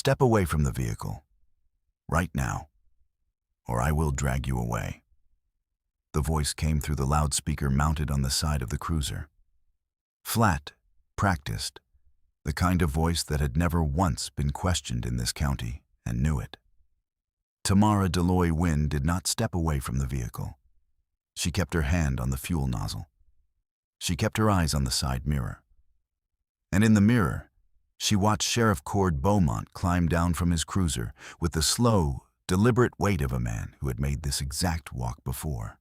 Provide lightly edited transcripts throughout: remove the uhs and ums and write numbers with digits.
Step away from the vehicle. Right now, or I will drag you away. The voice came through the loudspeaker mounted on the side of the cruiser. Flat, practiced, the kind of voice that had never once been questioned in this county, and knew it. Tamara Delois Wynn did not step away from the vehicle. She kept her hand on the fuel nozzle. She kept her eyes on the side mirror. And in the mirror, she watched Sheriff Cord Beaumont climb down from his cruiser with the slow, deliberate weight of a man who had made this exact walk before.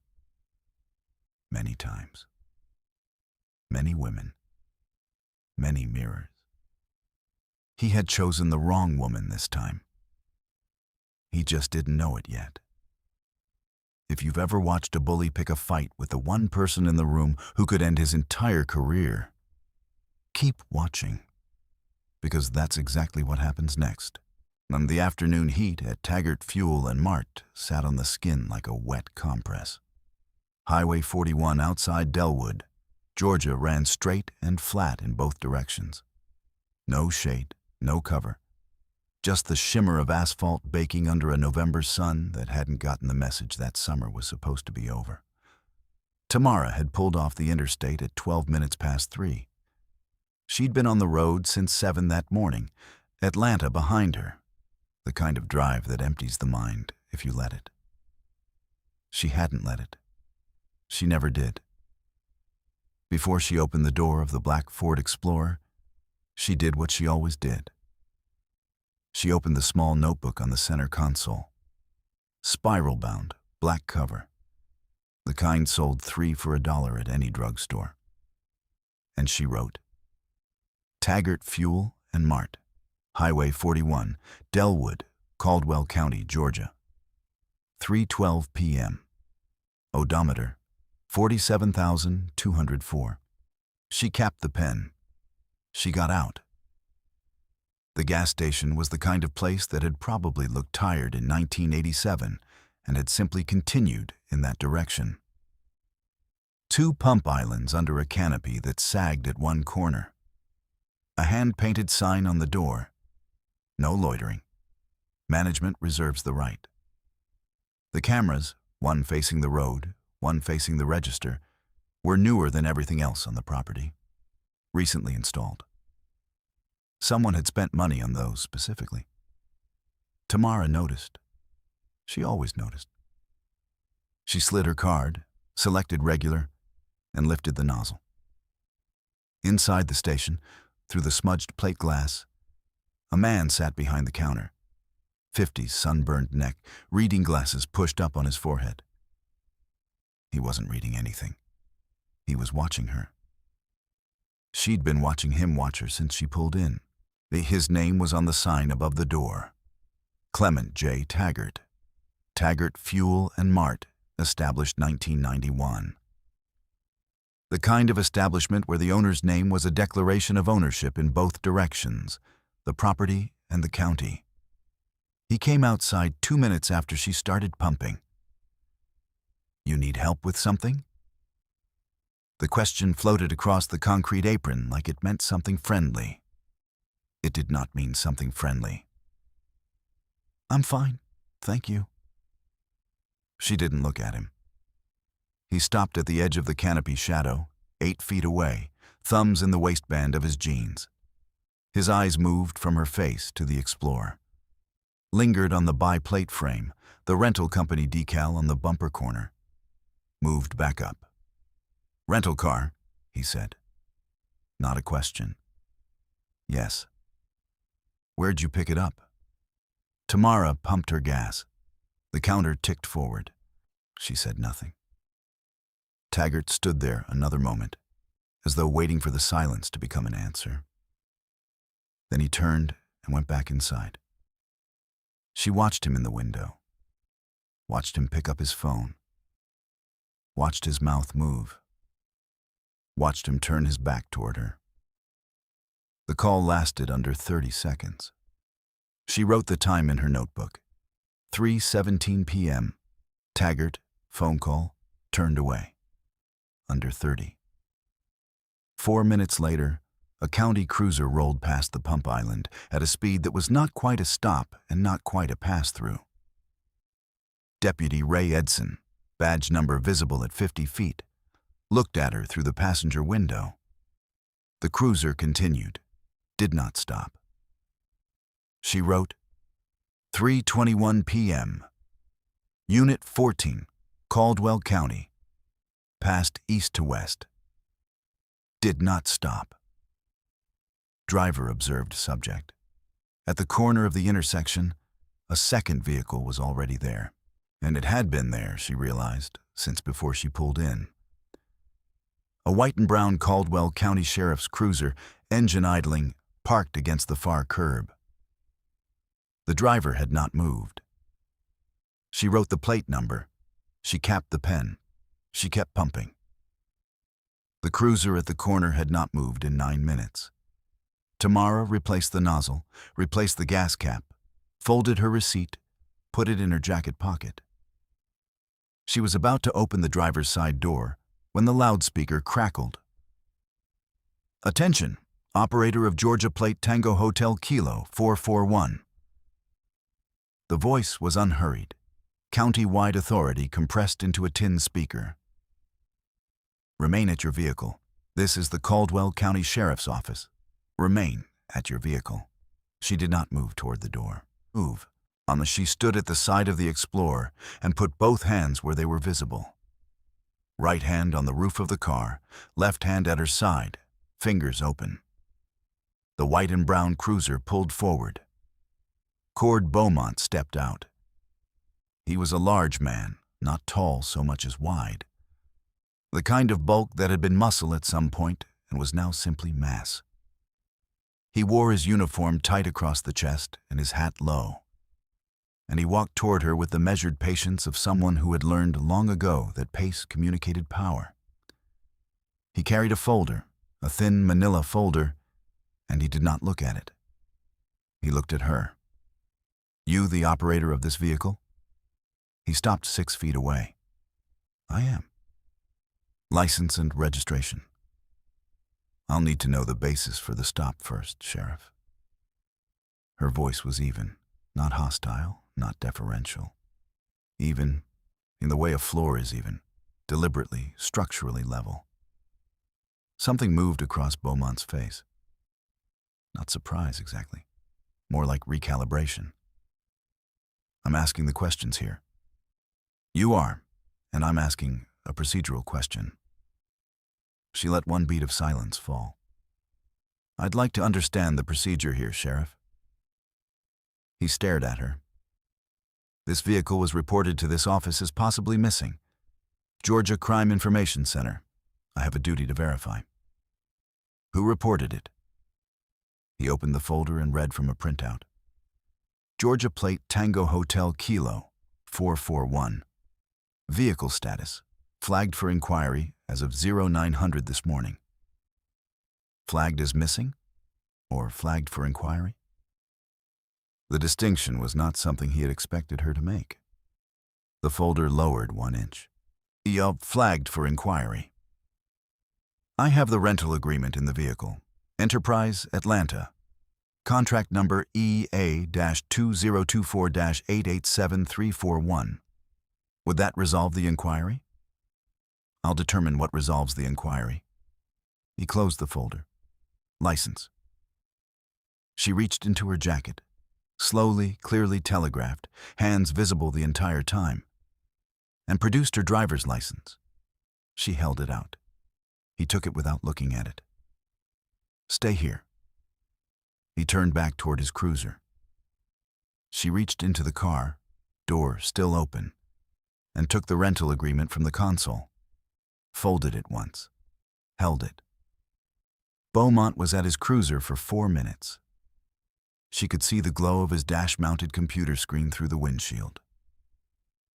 Many times. Many women. Many mirrors. He had chosen the wrong woman this time. He just didn't know it yet. If you've ever watched a bully pick a fight with the one person in the room who could end his entire career, keep watching, because that's exactly what happens next. And the afternoon heat at Taggart Fuel and Mart sat on the skin like a wet compress. Highway 41 outside Delwood, Georgia ran straight and flat in both directions. No shade, no cover. Just the shimmer of asphalt baking under a November sun that hadn't gotten the message that summer was supposed to be over. Tamara had pulled off the interstate at 12 minutes past 3. She'd been on the road since 7 that morning, Atlanta behind her, the kind of drive that empties the mind if you let it. She hadn't let it. She never did. Before she opened the door of the black Ford Explorer, she did what she always did. She opened the small notebook on the center console. Spiral-bound, black cover. The kind sold 3 for $1 at any drugstore. And she wrote, Taggart Fuel and Mart, Highway 41, Delwood, Caldwell County, Georgia. 3:12 p.m. Odometer, 47,204. She capped the pen. She got out. The gas station was the kind of place that had probably looked tired in 1987 and had simply continued in that direction. 2 pump islands under a canopy that sagged at one corner. A hand-painted sign on the door. No loitering. Management reserves the right. The cameras, one facing the road, one facing the register, were newer than everything else on the property. Recently installed. Someone had spent money on those specifically. Tamara noticed. She always noticed. She slid her card, selected regular, and lifted the nozzle. Inside the station, through the smudged plate glass, a man sat behind the counter, 50s sunburned neck, reading glasses pushed up on his forehead. He wasn't reading anything. He was watching her. She'd been watching him watch her since she pulled in. His name was on the sign above the door. Clement J. Taggart. Taggart Fuel and Mart, established 1991. The kind of establishment where the owner's name was a declaration of ownership in both directions, the property and the county. He came outside 2 minutes after she started pumping. You need help with something? The question floated across the concrete apron like it meant something friendly. It did not mean something friendly. I'm fine, thank you. She didn't look at him. He stopped at the edge of the canopy shadow, 8 feet away, thumbs in the waistband of his jeans. His eyes moved from her face to the Explorer. Lingered on the bi-plate frame, the rental company decal on the bumper corner. Moved back up. Rental car, he said. Not a question. Yes. Where'd you pick it up? Tamara pumped her gas. The counter ticked forward. She said nothing. Taggart stood there another moment, as though waiting for the silence to become an answer. Then he turned and went back inside. She watched him in the window. Watched him pick up his phone. Watched his mouth move. Watched him turn his back toward her. The call lasted under 30 seconds. She wrote the time in her notebook. 3:17 p.m. Taggart, phone call, turned away. Under 30. 4 minutes later, A county cruiser rolled past the pump island at a speed that was not quite a stop and not quite a pass-through. Deputy Ray Edson, badge number visible at 50 feet, looked at her through the passenger window. The cruiser continued, did not stop. She wrote, 3:21 p.m. Unit 14, Caldwell County. Passed east to west. Did not stop. Driver observed subject. At the corner of the intersection, a second vehicle was already there. And it had been there, she realized, since before she pulled in. A white and brown Caldwell County Sheriff's cruiser, engine idling, parked against the far curb. The driver had not moved. She wrote the plate number. She capped the pen. She kept pumping. The cruiser at the corner had not moved in 9 minutes. Tamara replaced the nozzle, replaced the gas cap, folded her receipt, put it in her jacket pocket. She was about to open the driver's side door when the loudspeaker crackled. Attention, operator of Georgia Plate Tango Hotel Kilo 441. The voice was unhurried, county-wide authority compressed into a tin speaker. Remain at your vehicle. This is the Caldwell County Sheriff's Office. Remain at your vehicle. She did not move toward the door. Move. She stood at the side of the Explorer and put both hands where they were visible. Right hand on the roof of the car, left hand at her side, fingers open. The white and brown cruiser pulled forward. Cord Beaumont stepped out. He was a large man, not tall so much as wide. The kind of bulk that had been muscle at some point and was now simply mass. He wore his uniform tight across the chest and his hat low. And he walked toward her with the measured patience of someone who had learned long ago that pace communicated power. He carried a folder, a thin manila folder, and he did not look at it. He looked at her. You the operator of this vehicle? He stopped 6 feet away. I am. License and registration. I'll need to know the basis for the stop first, Sheriff. Her voice was even, not hostile, not deferential. Even, in the way a floor is even, deliberately, structurally level. Something moved across Beaumont's face. Not surprise, exactly. More like recalibration. I'm asking the questions here. You are, and I'm asking a procedural question. She let one beat of silence fall. I'd like to understand the procedure here, Sheriff. He stared at her. This vehicle was reported to this office as possibly missing. Georgia Crime Information Center. I have a duty to verify. Who reported it? He opened the folder and read from a printout. Georgia Plate Tango Hotel Kilo 441. Vehicle status. Flagged for inquiry as of 0900 this morning. Flagged as missing? Or flagged for inquiry? The distinction was not something he had expected her to make. The folder lowered 1 inch. Flagged for inquiry. I have the rental agreement in the vehicle. Enterprise, Atlanta. Contract number EA-2024-887341. Would that resolve the inquiry? I'll determine what resolves the inquiry. He closed the folder. License. She reached into her jacket. Slowly, clearly telegraphed, hands visible the entire time, and produced her driver's license. She held it out. He took it without looking at it. Stay here. He turned back toward his cruiser. She reached into the car, door still open, and took the rental agreement from the console, folded it once, held it. Beaumont was at his cruiser for 4 minutes. She could see the glow of his dash-mounted computer screen through the windshield.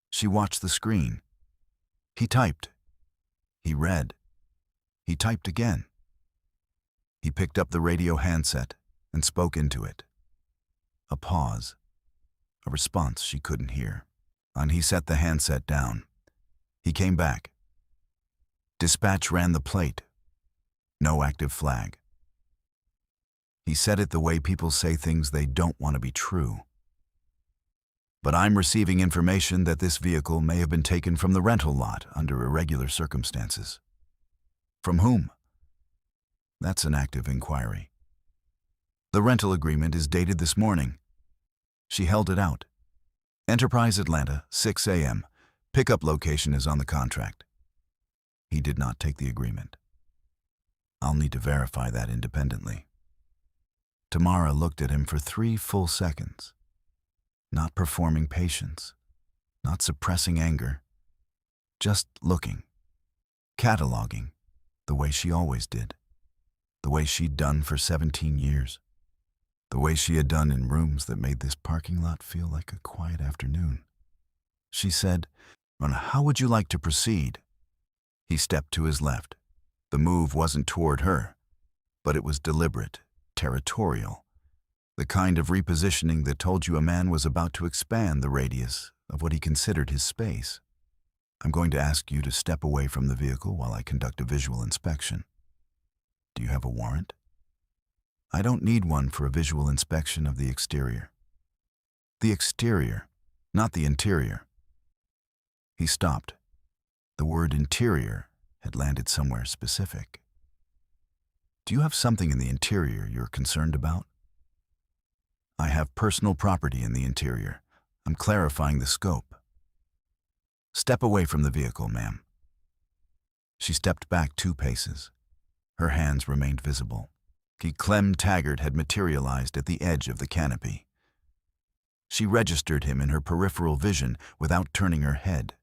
She watched the screen. He typed. He read. He typed again. He picked up the radio handset and spoke into it. A pause. A response she couldn't hear. And he set the handset down. He came back. Dispatch ran the plate. No active flag. He said it the way people say things they don't want to be true. But I'm receiving information that this vehicle may have been taken from the rental lot under irregular circumstances. From whom? That's an active inquiry. The rental agreement is dated this morning. She held it out. Enterprise, Atlanta, 6 a.m. Pickup location is on the contract. He did not take the agreement. I'll need to verify that independently. Tamara looked at him for 3 full seconds, not performing patience, not suppressing anger, just looking, cataloging, the way she always did, the way she'd done for 17 years, the way she had done in rooms that made this parking lot feel like a quiet afternoon. She said, "How would you like to proceed?" He stepped to his left. The move wasn't toward her, but it was deliberate, territorial, the kind of repositioning that told you a man was about to expand the radius of what he considered his space. "I'm going to ask you to step away from the vehicle while I conduct a visual inspection. Do you have a warrant?" "I don't need one for a visual inspection of the exterior." "The exterior, not the interior." He stopped. The word interior had landed somewhere specific. "Do you have something in the interior you're concerned about?" "I have personal property in the interior. I'm clarifying the scope." "Step away from the vehicle, ma'am." She stepped back 2 paces. Her hands remained visible. Clem Taggart had materialized at the edge of the canopy. She registered him in her peripheral vision without turning her head.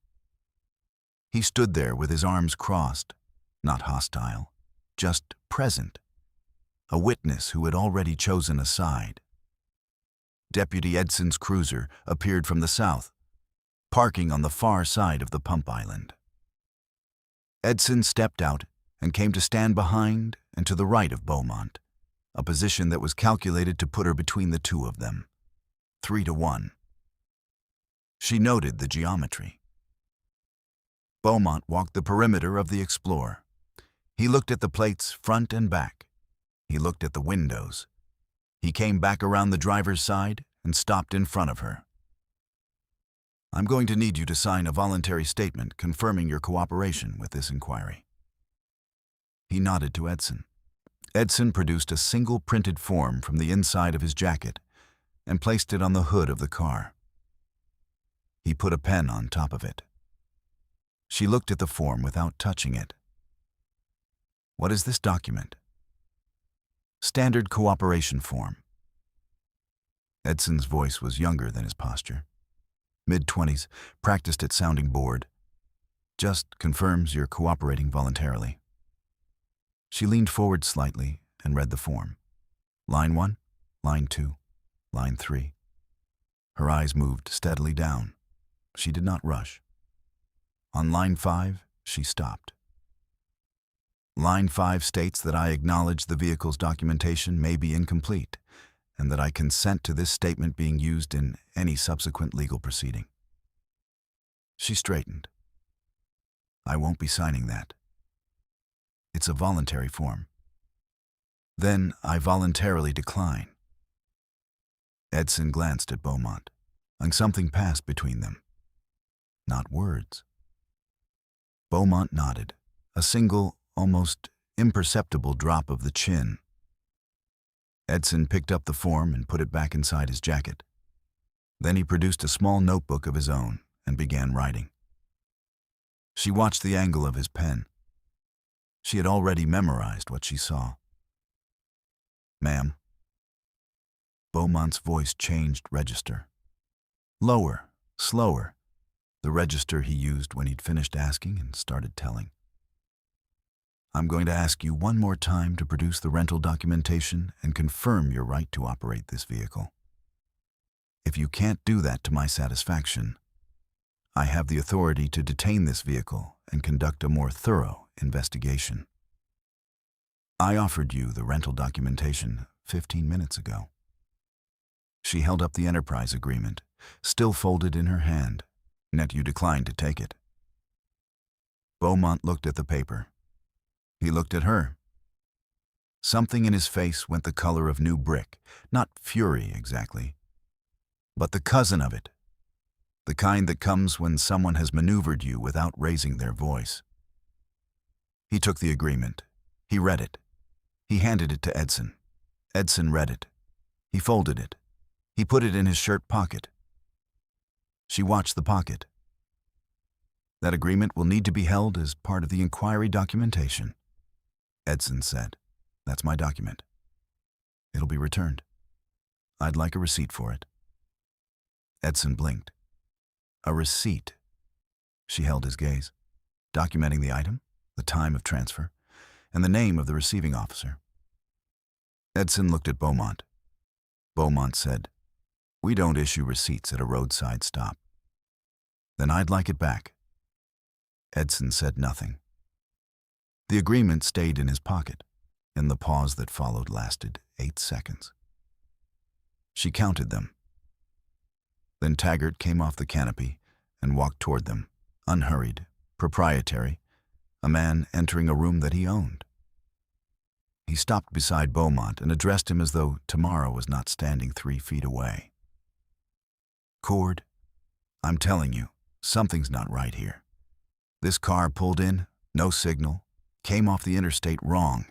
He stood there with his arms crossed, not hostile, just present, a witness who had already chosen a side. Deputy Edson's cruiser appeared from the south, parking on the far side of the pump island. Edson stepped out and came to stand behind and to the right of Beaumont, a position that was calculated to put her between the two of them, 3-to-1. She noted the geometry. Beaumont walked the perimeter of the Explorer. He looked at the plates front and back. He looked at the windows. He came back around the driver's side and stopped in front of her. "I'm going to need you to sign a voluntary statement confirming your cooperation with this inquiry." He nodded to Edson. Edson produced a single printed form from the inside of his jacket and placed it on the hood of the car. He put a pen on top of it. She looked at the form without touching it. "What is this document?" "Standard cooperation form." Edson's voice was younger than his posture. Mid-20s, practiced at sounding board. "Just confirms you're cooperating voluntarily." She leaned forward slightly and read the form. Line 1, line 2, line 3. Her eyes moved steadily down. She did not rush. On line 5, she stopped. Line 5 states that I acknowledge the vehicle's documentation may be incomplete and that I consent to this statement being used in any subsequent legal proceeding. She straightened. "I won't be signing that. It's a voluntary form." "Then I voluntarily decline." Edson glanced at Beaumont, and something passed between them. Not words. Beaumont nodded, a single, almost imperceptible drop of the chin. Edson picked up the form and put it back inside his jacket. Then he produced a small notebook of his own and began writing. She watched the angle of his pen. She had already memorized what she saw. "Ma'am." Beaumont's voice changed register. Lower, slower, the register he used when he'd finished asking and started telling. "I'm going to ask you one more time to produce the rental documentation and confirm your right to operate this vehicle. If you can't do that to my satisfaction, I have the authority to detain this vehicle and conduct a more thorough investigation." "I offered you the rental documentation 15 minutes ago." She held up the enterprise agreement, still folded in her hand, yet you declined to take it. Beaumont looked at the paper. He looked at her. Something in his face went the color of new brick, not fury exactly, but the cousin of it, the kind that comes when someone has maneuvered you without raising their voice. He took the agreement. He read it. He handed it to Edson. Edson read it. He folded it. He put it in his shirt pocket. She watched the pocket. That agreement will need to be held as part of the inquiry documentation, Edson said. That's my document. It'll be returned. I'd like a receipt for it. Edson blinked. A receipt. She held his gaze, documenting the item, the time of transfer, and the name of the receiving officer. Edson looked at Beaumont. Beaumont said, "We don't issue receipts at a roadside stop." "Then I'd like it back." Edson said nothing. The agreement stayed in his pocket, and the pause that followed lasted 8 seconds. She counted them. Then Taggart came off the canopy and walked toward them, unhurried, proprietary, a man entering a room that he owned. He stopped beside Beaumont and addressed him as though Tamara was not standing 3 feet away. "Cord, I'm telling you, something's not right here. This car pulled in, no signal, came off the interstate wrong.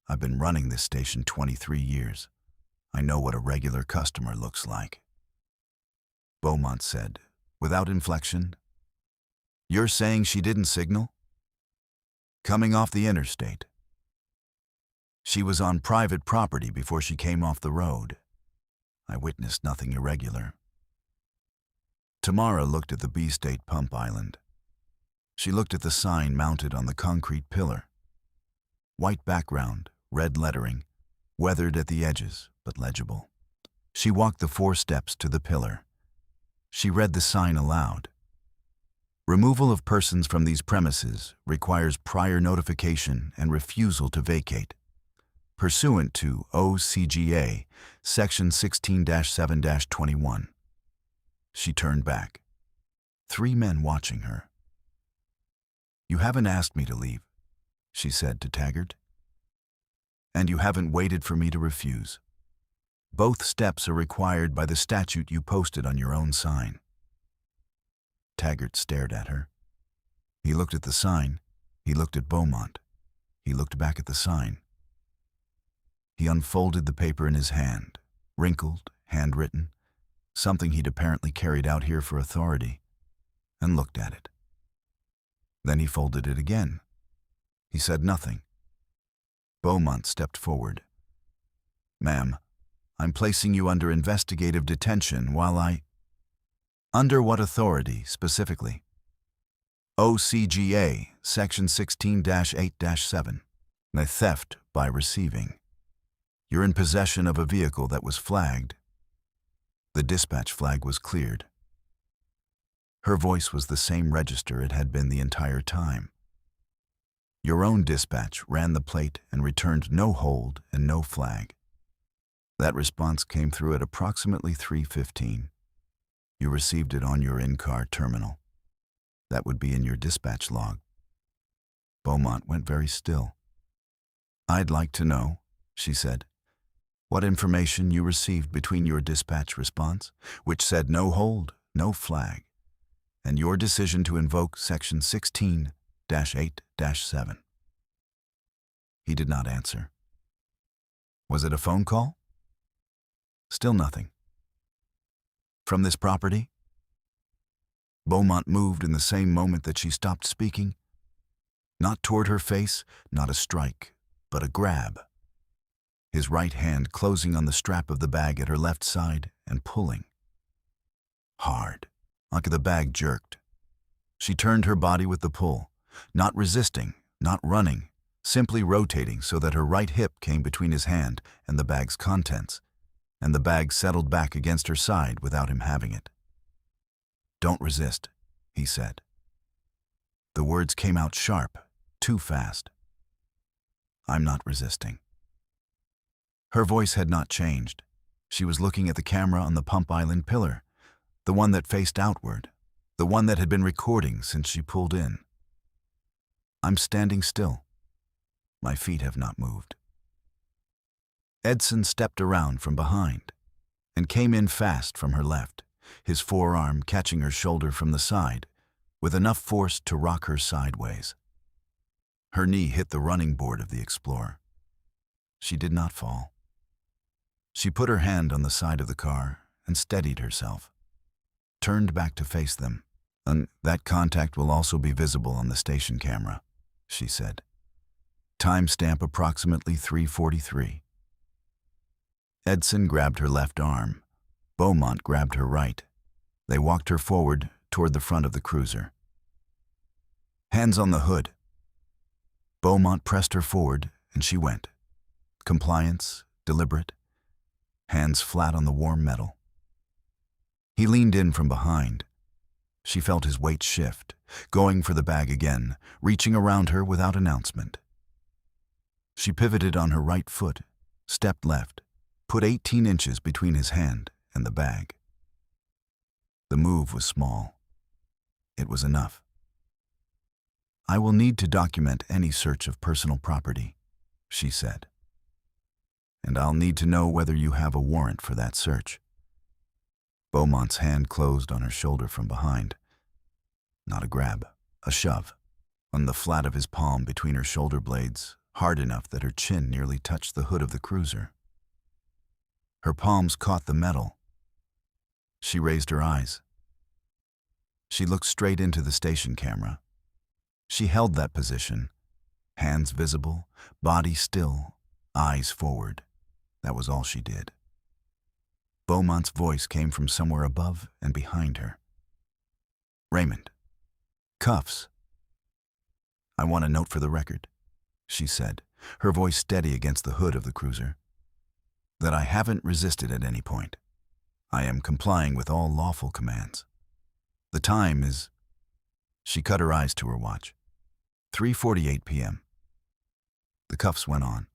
I've been running this station 23 years. I know what a regular customer looks like." Beaumont said, without inflection, "You're saying she didn't signal?" "Coming off the interstate. She was on private property before she came off the road. I witnessed nothing irregular." Tamara looked at the B-State pump island. She looked at the sign mounted on the concrete pillar. White background, red lettering, weathered at the edges, but legible. She walked the 4 steps to the pillar. She read the sign aloud. "Removal of persons from these premises requires prior notification and refusal to vacate, pursuant to OCGA, Section 16-7-21. She turned back. 3 men watching her. "You haven't asked me to leave," she said to Taggart. "And you haven't waited for me to refuse. Both steps are required by the statute you posted on your own sign." Taggart stared at her. He looked at the sign. He looked at Beaumont. He looked back at the sign. He unfolded the paper in his hand, wrinkled, handwritten, something he'd apparently carried out here for authority, and looked at it. Then he folded it again. He said nothing. Beaumont stepped forward. "Ma'am, I'm placing you under investigative detention while I—" "Under what authority, specifically?" "OCGA, Section 16-8-7, the theft by receiving. You're in possession of a vehicle that was flagged." The dispatch flag was cleared. Her voice was the same register it had been the entire time. "Your own dispatch ran the plate and returned no hold and no flag. That response came through at approximately 3:15. You received it on your in-car terminal. That would be in your dispatch log." Beaumont went very still. "I'd like to know," she said, "what information you received between your dispatch response, which said no hold, no flag, and your decision to invoke Section 16-8-7. He did not answer. "Was it a phone call?" Still nothing. "From this property?" Beaumont moved in the same moment that she stopped speaking. Not toward her face, not a strike, but a grab. His right hand closing on the strap of the bag at her left side and pulling. Hard, like the bag jerked. She turned her body with the pull, not resisting, not running, simply rotating so that her right hip came between his hand and the bag's contents, and the bag settled back against her side without him having it. "Don't resist," he said. The words came out sharp, too fast. "I'm not resisting." Her voice had not changed. She was looking at the camera on the pump island pillar, the one that faced outward, the one that had been recording since she pulled in. "I'm standing still. My feet have not moved. Edson stepped around from behind and came in fast from her left, his forearm catching her shoulder from the side, with enough force to rock her sideways. Her knee hit the running board of the Explorer. She did not fall. She put her hand on the side of the car and steadied herself, turned back to face them. "And that contact will also be visible on the station camera," she said. "Timestamp approximately 3:43. Edson grabbed her left arm. Beaumont grabbed her right. They walked her forward toward the front of the cruiser. "Hands on the hood." Beaumont pressed her forward, and she went. Compliance, deliberate, hands flat on the warm metal. He leaned in from behind. She felt his weight shift, going for the bag again, reaching around her without announcement. She pivoted on her right foot, stepped left, put 18 inches between his hand and the bag. The move was small. It was enough. "I will need to document any search of personal property," she said. "And I'll need to know whether you have a warrant for that search." Beaumont's hand closed on her shoulder from behind. Not a grab, a shove, on the flat of his palm between her shoulder blades, hard enough that her chin nearly touched the hood of the cruiser. Her palms caught the metal. She raised her eyes. She looked straight into the station camera. She held that position, hands visible, body still, eyes forward. That was all she did. Beaumont's voice came from somewhere above and behind her. "Raymond, cuffs." "I want a note for the record," she said, her voice steady against the hood of the cruiser, "that I haven't resisted at any point. I am complying with all lawful commands. The time is—" She cut her eyes to her watch. 3:48 p.m. The cuffs went on.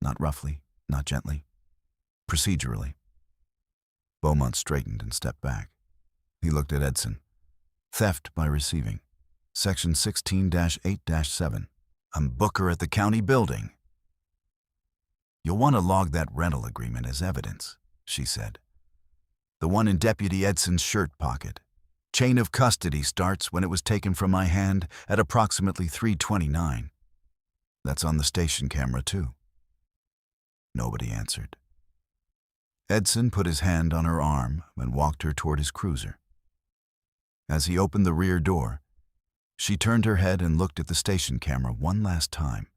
Not roughly, not gently. Procedurally. Beaumont straightened and stepped back. He looked at Edson. "Theft by receiving. Section 16-8-7. I'm booker at the county building." "You'll want to log that rental agreement as evidence," she said. "The one in Deputy Edson's shirt pocket. Chain of custody starts when it was taken from my hand at approximately 3:29. That's on the station camera, too." Nobody answered. Edson put his hand on her arm and walked her toward his cruiser. As he opened the rear door, she turned her head and looked at the station camera one last time.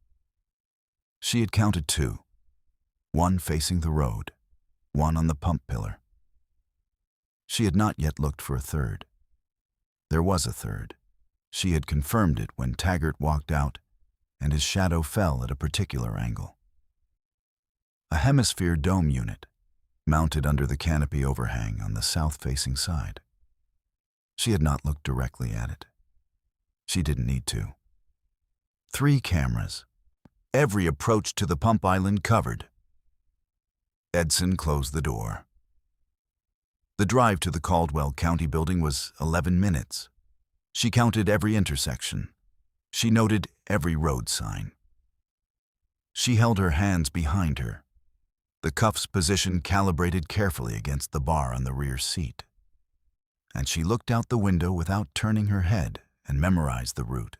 She had counted 2, one facing the road, one on the pump pillar. She had not yet looked for a third. There was a third. She had confirmed it when Taggart walked out and his shadow fell at a particular angle. A hemisphere dome unit, mounted under the canopy overhang on the south-facing side. She had not looked directly at it. She didn't need to. 3 cameras, every approach to the pump island covered. Edson closed the door. The drive to the Caldwell County building was 11 minutes. She counted every intersection. She noted every road sign. She held her hands behind her, the cuffs position calibrated carefully against the bar on the rear seat. And she looked out the window without turning her head and memorized the route.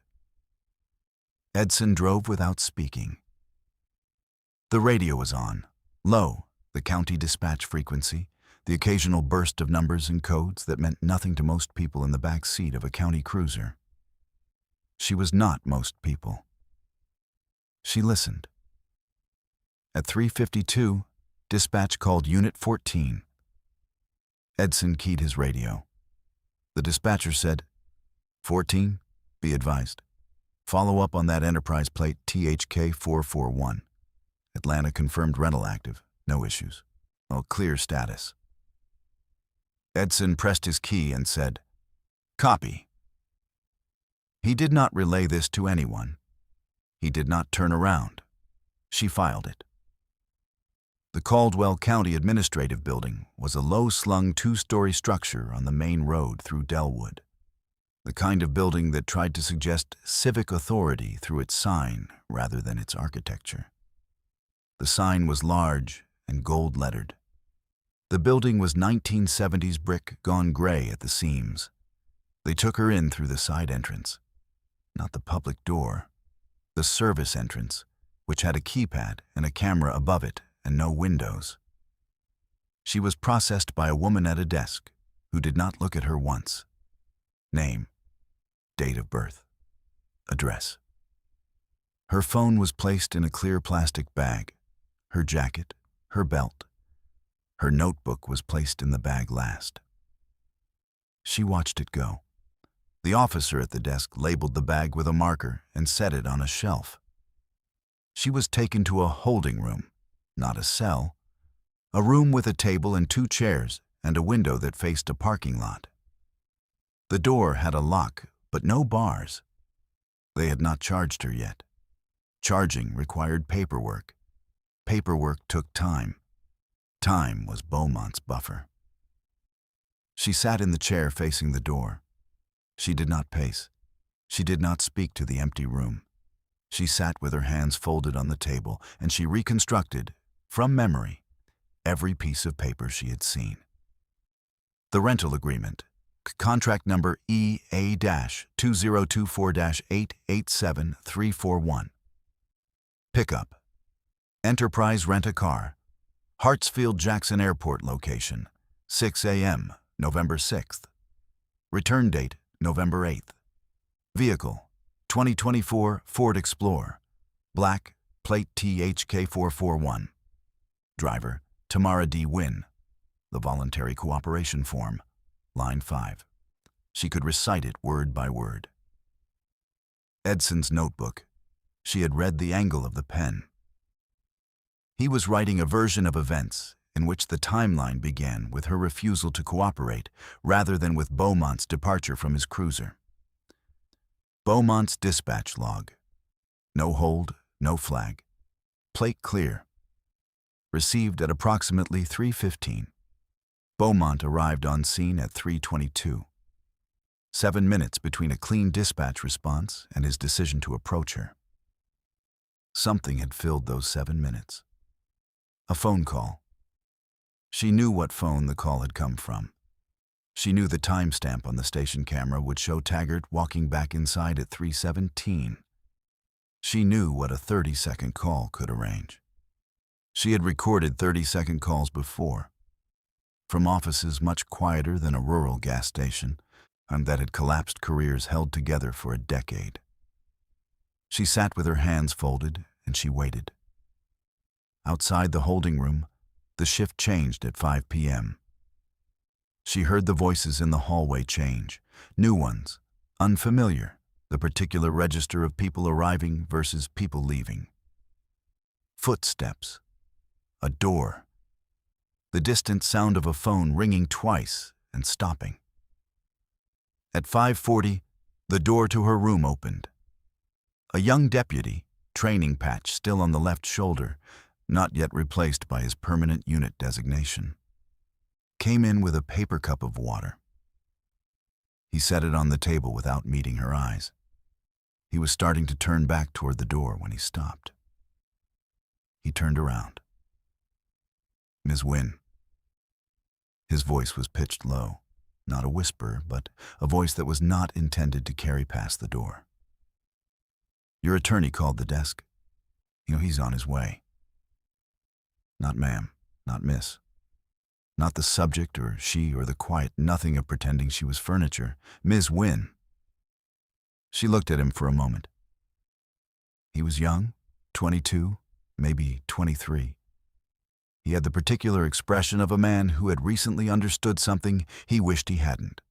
Edson drove without speaking. The radio was on, low, the county dispatch frequency, the occasional burst of numbers and codes that meant nothing to most people in the back seat of a county cruiser. She was not most people. She listened. At 3:52, dispatch called Unit 14. Edson keyed his radio. The dispatcher said, 14, be advised. Follow up on that Enterprise plate THK 441. Atlanta confirmed rental active, no issues. All clear status. Edson pressed his key and said, copy. He did not relay this to anyone. He did not turn around. She filed it. The Caldwell County Administrative Building was a low-slung 2-story structure on the main road through Delwood. The kind of building that tried to suggest civic authority through its sign rather than its architecture. The sign was large and gold-lettered. The building was 1970s brick gone gray at the seams. They took her in through the side entrance. Not the public door, the service entrance, which had a keypad and a camera above it and no windows. She was processed by a woman at a desk who did not look at her once. Name, date of birth, address. Her phone was placed in a clear plastic bag, her jacket, her belt. Her notebook was placed in the bag last. She watched it go. The officer at the desk labeled the bag with a marker and set it on a shelf. She was taken to a holding room, not a cell, a room with a table and 2 chairs and a window that faced a parking lot. The door had a lock, but no bars. They had not charged her yet. Charging required paperwork. Paperwork took time. Time was Beaumont's buffer. She sat in the chair facing the door. She did not pace. She did not speak to the empty room. She sat with her hands folded on the table, and she reconstructed, from memory, every piece of paper she had seen. The rental agreement, contract number EA-2024-887341. Pickup. Enterprise Rent-A-Car. Hartsfield-Jackson Airport location. 6 a.m., November 6th. Return date, November 8th. Vehicle, 2024 Ford Explorer. Black, plate THK441. Driver, Tamara D. Wynn. The voluntary cooperation form, line 5. She could recite it word by word. Edson's notebook. She had read the angle of the pen. He was writing a version of events in which the timeline began with her refusal to cooperate rather than with Beaumont's departure from his cruiser. Beaumont's dispatch log. No hold, no flag. Plate clear. Received at approximately 3:15. Beaumont arrived on scene at 3:22. 7 minutes between a clean dispatch response and his decision to approach her. Something had filled those 7 minutes. A phone call. She knew what phone the call had come from. She knew the timestamp on the station camera would show Taggart walking back inside at 3:17. She knew what a 30-second call could arrange. She had recorded 30-second calls before, from offices much quieter than a rural gas station, and that had collapsed careers held together for a decade. She sat with her hands folded, and she waited. Outside the holding room, the shift changed at 5 p.m. She heard the voices in the hallway change, new ones, unfamiliar, the particular register of people arriving versus people leaving. Footsteps. A door. The distant sound of a phone ringing twice and stopping. At 5:40, the door to her room opened. A young deputy, training patch still on the left shoulder, not yet replaced by his permanent unit designation, came in with a paper cup of water. He set it on the table without meeting her eyes. He was starting to turn back toward the door when he stopped. He turned around. "Ms. Wynn." His voice was pitched low, not a whisper, but a voice that was not intended to carry past the door. "Your attorney called the desk. He's on his way." "Not ma'am, not miss. Not the subject or she or the quiet nothing of pretending she was furniture. Ms. Wynn." She looked at him for a moment. He was young, 22, maybe 23. He had the particular expression of a man who had recently understood something he wished he hadn't.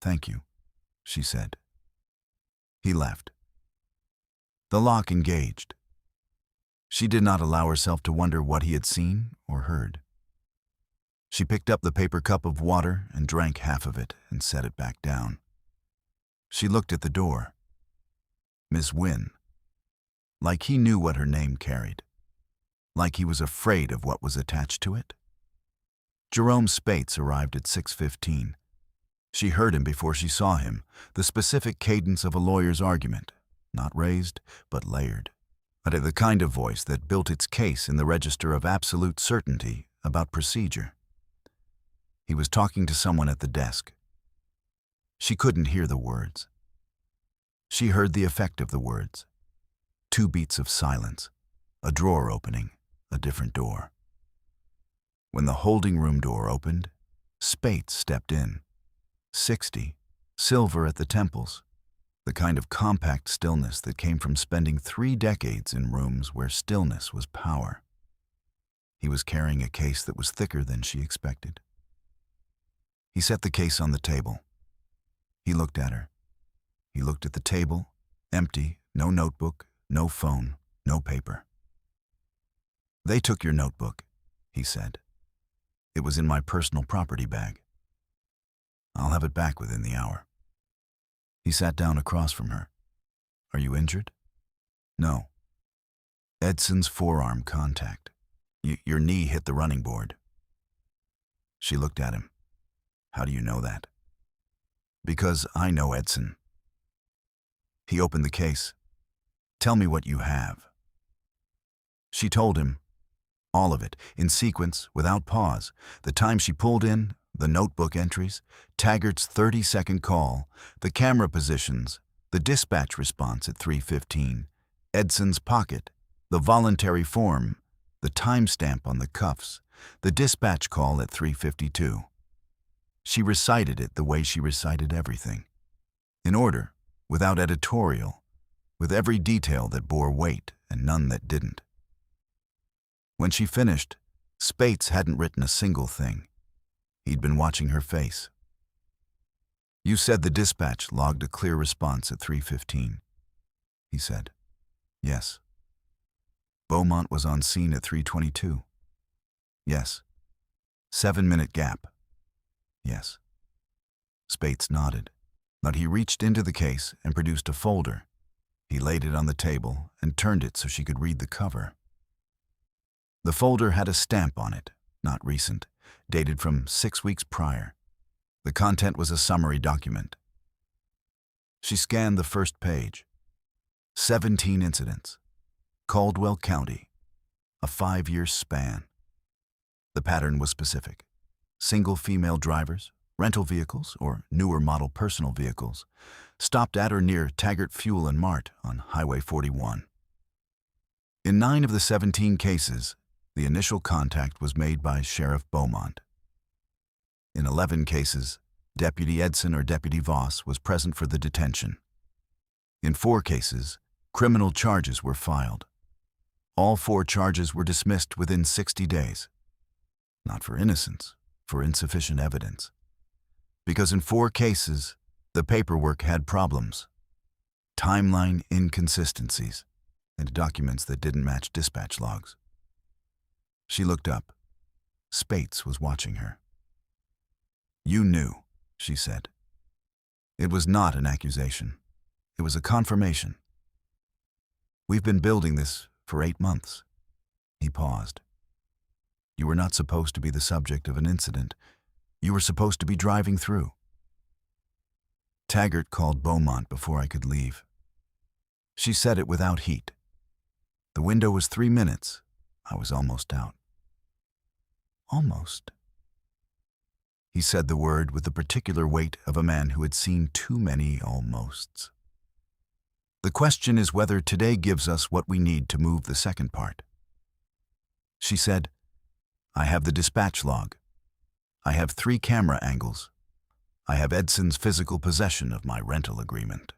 "Thank you," she said. He left. The lock engaged. She did not allow herself to wonder what he had seen or heard. She picked up the paper cup of water and drank half of it and set it back down. She looked at the door. Miss Wynn. Like he knew what her name carried. Like he was afraid of what was attached to it. Jerome Spates arrived at 6:15. She heard him before she saw him, the specific cadence of a lawyer's argument, not raised, but layered. but the kind of voice that built its case in the register of absolute certainty about procedure. He was talking to someone at the desk. She couldn't hear the words. She heard the effect of the words. 2 beats of silence, a drawer opening, a different door. When the holding room door opened, Spates stepped in. 60, silver at the temples, the kind of compact stillness that came from spending 3 decades in rooms where stillness was power. He was carrying a case that was thicker than she expected. He set the case on the table. He looked at her. He looked at the table, empty, no notebook, no phone, no paper. "They took your notebook," he said. "It was in my personal property bag. I'll have it back within the hour." He sat down across from her. "Are you injured?" "No." "Edson's forearm contact. Your knee hit the running board." She looked at him. "How do you know that?" "Because I know Edson." He opened the case. "Tell me what you have." She told him, all of it, in sequence, without pause, the time she pulled in, the notebook entries, Taggart's 30-second call, the camera positions, the dispatch response at 3:15, Edson's pocket, the voluntary form, the timestamp on the cuffs, the dispatch call at 3:52. She recited it the way she recited everything, in order, without editorial, with every detail that bore weight and none that didn't. When she finished, Spates hadn't written a single thing. He'd been watching her face. "You said the dispatch logged a clear response at 3:15, he said. "Yes." "Beaumont was on scene at 3:22. "Yes." 7-minute gap. "Yes." Spates nodded, but he reached into the case and produced a folder. He laid it on the table and turned it so she could read the cover. The folder had a stamp on it, not recent, dated from 6 weeks prior. The content was a summary document. She scanned the first page. 17 incidents. Caldwell County. A 5-year span. The pattern was specific. Single female drivers, rental vehicles, or newer model personal vehicles, stopped at or near Taggart Fuel and Mart on Highway 41. In 9 of the 17 cases, the initial contact was made by Sheriff Beaumont. In 11 cases, Deputy Edson or Deputy Voss was present for the detention. In 4 cases, criminal charges were filed. All 4 charges were dismissed within 60 days. Not for innocence, for insufficient evidence. Because in 4 cases, the paperwork had problems. Timeline inconsistencies, and documents that didn't match dispatch logs. She looked up. Spates was watching her. "You knew," she said. It was not an accusation. It was a confirmation. "We've been building this for 8 months. He paused. "You were not supposed to be the subject of an incident. You were supposed to be driving through. Taggart called Beaumont before I could leave." She said it without heat. "The window was 3 minutes. I was almost out." "Almost." He said the word with the particular weight of a man who had seen too many almosts. "The question is whether today gives us what we need to move the second part." She said, "I have the dispatch log. I have 3 camera angles. I have Edson's physical possession of my rental agreement.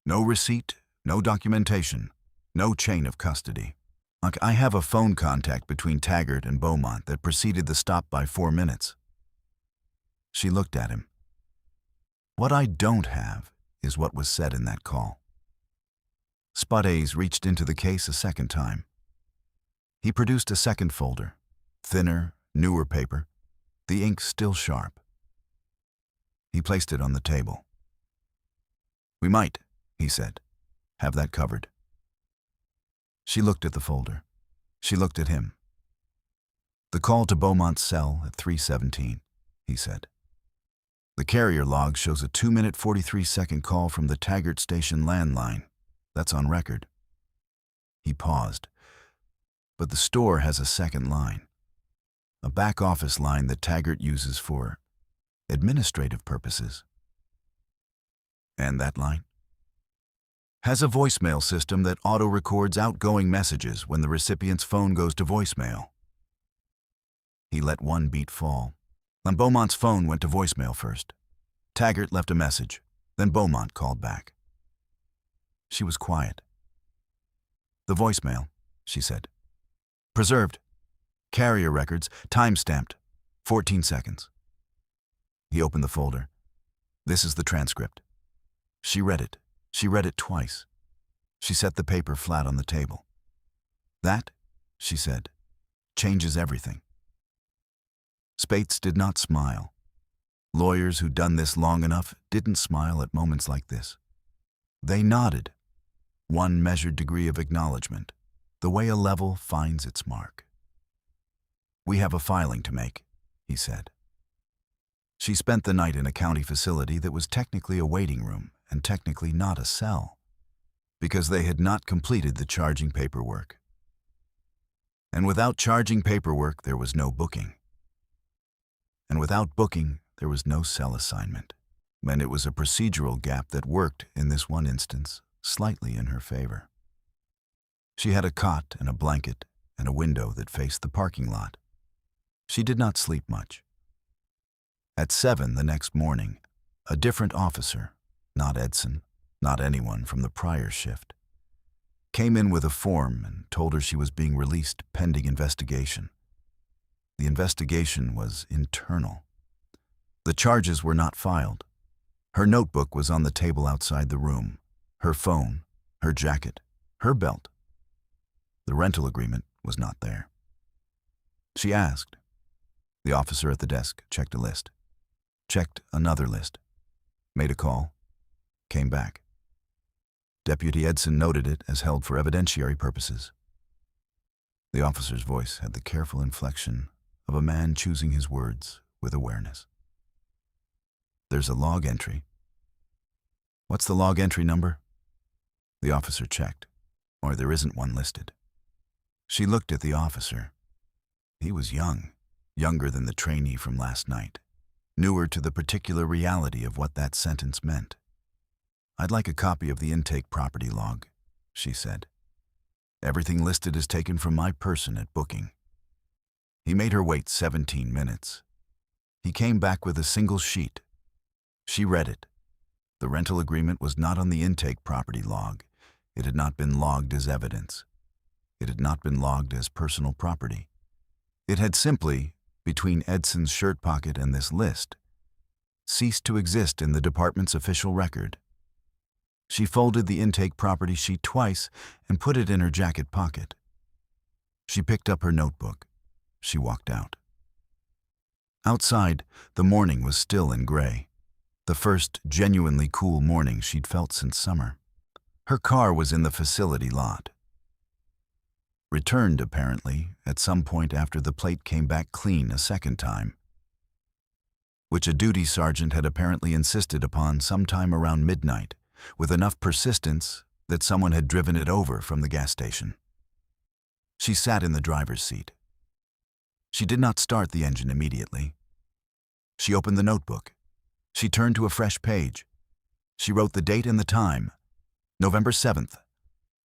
No receipt, no documentation, no chain of custody. I have a phone contact between Taggart and Beaumont that preceded the stop by 4 minutes." She looked at him. "What I don't have is what was said in that call." Spates reached into the case a second time. He produced a second folder, thinner, newer paper, the ink still sharp. He placed it on the table. "We might," he said, "have that covered." She looked at the folder. She looked at him. "The call to Beaumont's cell at 3:17, he said. "The carrier log shows a 2-minute 43-second call from the Taggart Station landline. That's on record." He paused. But the store has a second line. A back office line that Taggart uses for administrative purposes. And that line? Has a voicemail system that auto-records outgoing messages when the recipient's phone goes to voicemail. He let one beat fall. And Beaumont's phone went to voicemail first. Taggart left a message, then Beaumont called back. She was quiet. "The voicemail," she said. "Preserved. Carrier records, time-stamped. 14 seconds. He opened the folder. "This is the transcript." She read it. She read it twice. She set the paper flat on the table. "That," she said, "changes everything." Spates did not smile. Lawyers who'd done this long enough didn't smile at moments like this. They nodded. One measured degree of acknowledgement, the way a level finds its mark. "We have a filing to make," he said. She spent the night in a county facility that was technically a waiting room and technically not a cell, because they had not completed the charging paperwork. And without charging paperwork, there was no booking. And without booking, there was no cell assignment. And it was a procedural gap that worked, in this one instance, slightly in her favor. She had a cot and a blanket and a window that faced the parking lot. She did not sleep much. At 7 the next morning, a different officer, not Edson, not anyone from the prior shift, came in with a form and told her she was being released pending investigation. The investigation was internal. The charges were not filed. Her notebook was on the table outside the room, her phone, her jacket, her belt. The rental agreement was not there. She asked. The officer at the desk checked a list, checked another list, made a call, came back. Deputy Edson noted it as held for evidentiary purposes. The officer's voice had the careful inflection of a man choosing his words with awareness. "There's a log entry." "What's the log entry number?" The officer checked. "Or there isn't one listed." She looked at the officer. He was young, younger than the trainee from last night, newer to the particular reality of what that sentence meant. "I'd like a copy of the intake property log," she said. "Everything listed is taken from my person at booking." He made her wait 17 minutes. He came back with a single sheet. She read it. The rental agreement was not on the intake property log. It had not been logged as evidence. It had not been logged as personal property. It had simply, between Edson's shirt pocket and this list, ceased to exist in the department's official record. She folded the intake property sheet twice and put it in her jacket pocket. She picked up her notebook. She walked out. Outside, the morning was still and gray, the first genuinely cool morning she'd felt since summer. Her car was in the facility lot. Returned, apparently, at some point after the plate came back clean a second time, which a duty sergeant had apparently insisted upon sometime around midnight, with enough persistence that someone had driven it over from the gas station. She sat in the driver's seat. She did not start the engine immediately. She opened the notebook. She turned to a fresh page. She wrote the date and the time, November 7th,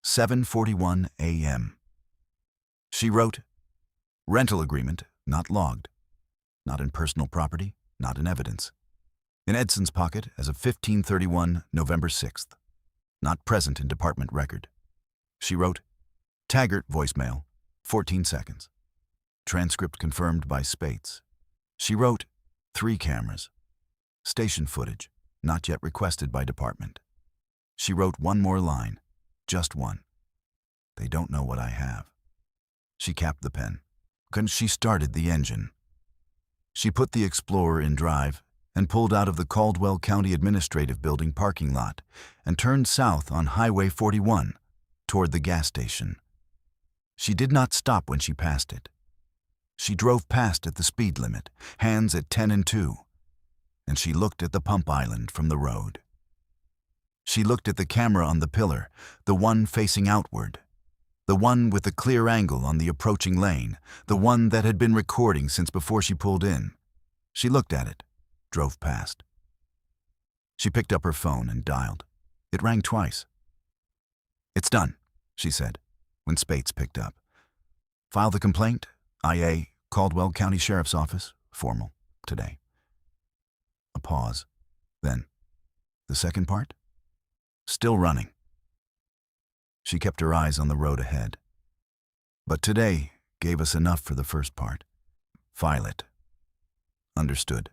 7:41 a.m. She wrote, "Rental agreement, not logged. Not in personal property, not in evidence. In Edson's pocket as of 15:31, November 6th. Not present in department record." She wrote, "Taggart voicemail, 14 seconds. Transcript confirmed by Spates." She wrote, "3 cameras. Station footage, not yet requested by department." She wrote one more line, just one. "They don't know what I have." She capped the pen. She started the engine. She put the Explorer in drive and pulled out of the Caldwell County Administrative Building parking lot and turned south on Highway 41 toward the gas station. She did not stop when she passed it. She drove past at the speed limit, hands at 10 and 2, and she looked at the pump island from the road. She looked at the camera on the pillar, the one facing outward. The one with the clear angle on the approaching lane, the one that had been recording since before she pulled in. She looked at it, drove past. She picked up her phone and dialed. It rang twice. "It's done," she said, when Spates picked up. "File the complaint, IA, Caldwell County Sheriff's Office, formal, today." A pause. Then, "The second part?" "Still running." She kept her eyes on the road ahead. "But today gave us enough for the first part. File it." "Understood."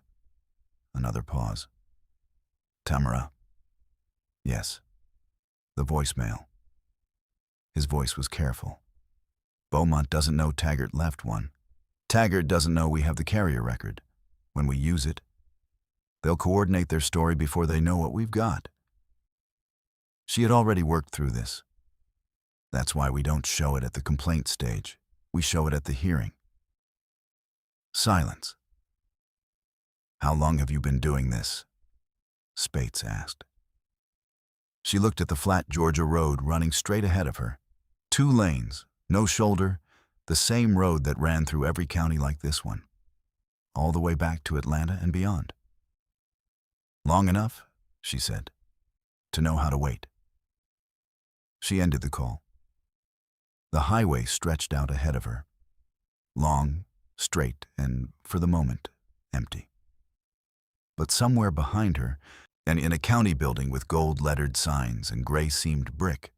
Another pause. "Tamara?" "Yes." The voicemail. His voice was careful. "Beaumont doesn't know Taggart left one. Taggart doesn't know we have the carrier record. When we use it, they'll coordinate their story before they know what we've got." She had already worked through this. That's why we don't show it at the complaint stage. We show it at the hearing. Silence. "How long have you been doing this?" Spates asked. She looked at the flat Georgia road running straight ahead of her. 2 lanes, no shoulder, the same road that ran through every county like this one, all the way back to Atlanta and beyond. "Long enough," she said, "to know how to wait." She ended the call. The highway stretched out ahead of her, long, straight, and, for the moment, empty. But somewhere behind her, and in a county building with gold-lettered signs and gray-seamed brick,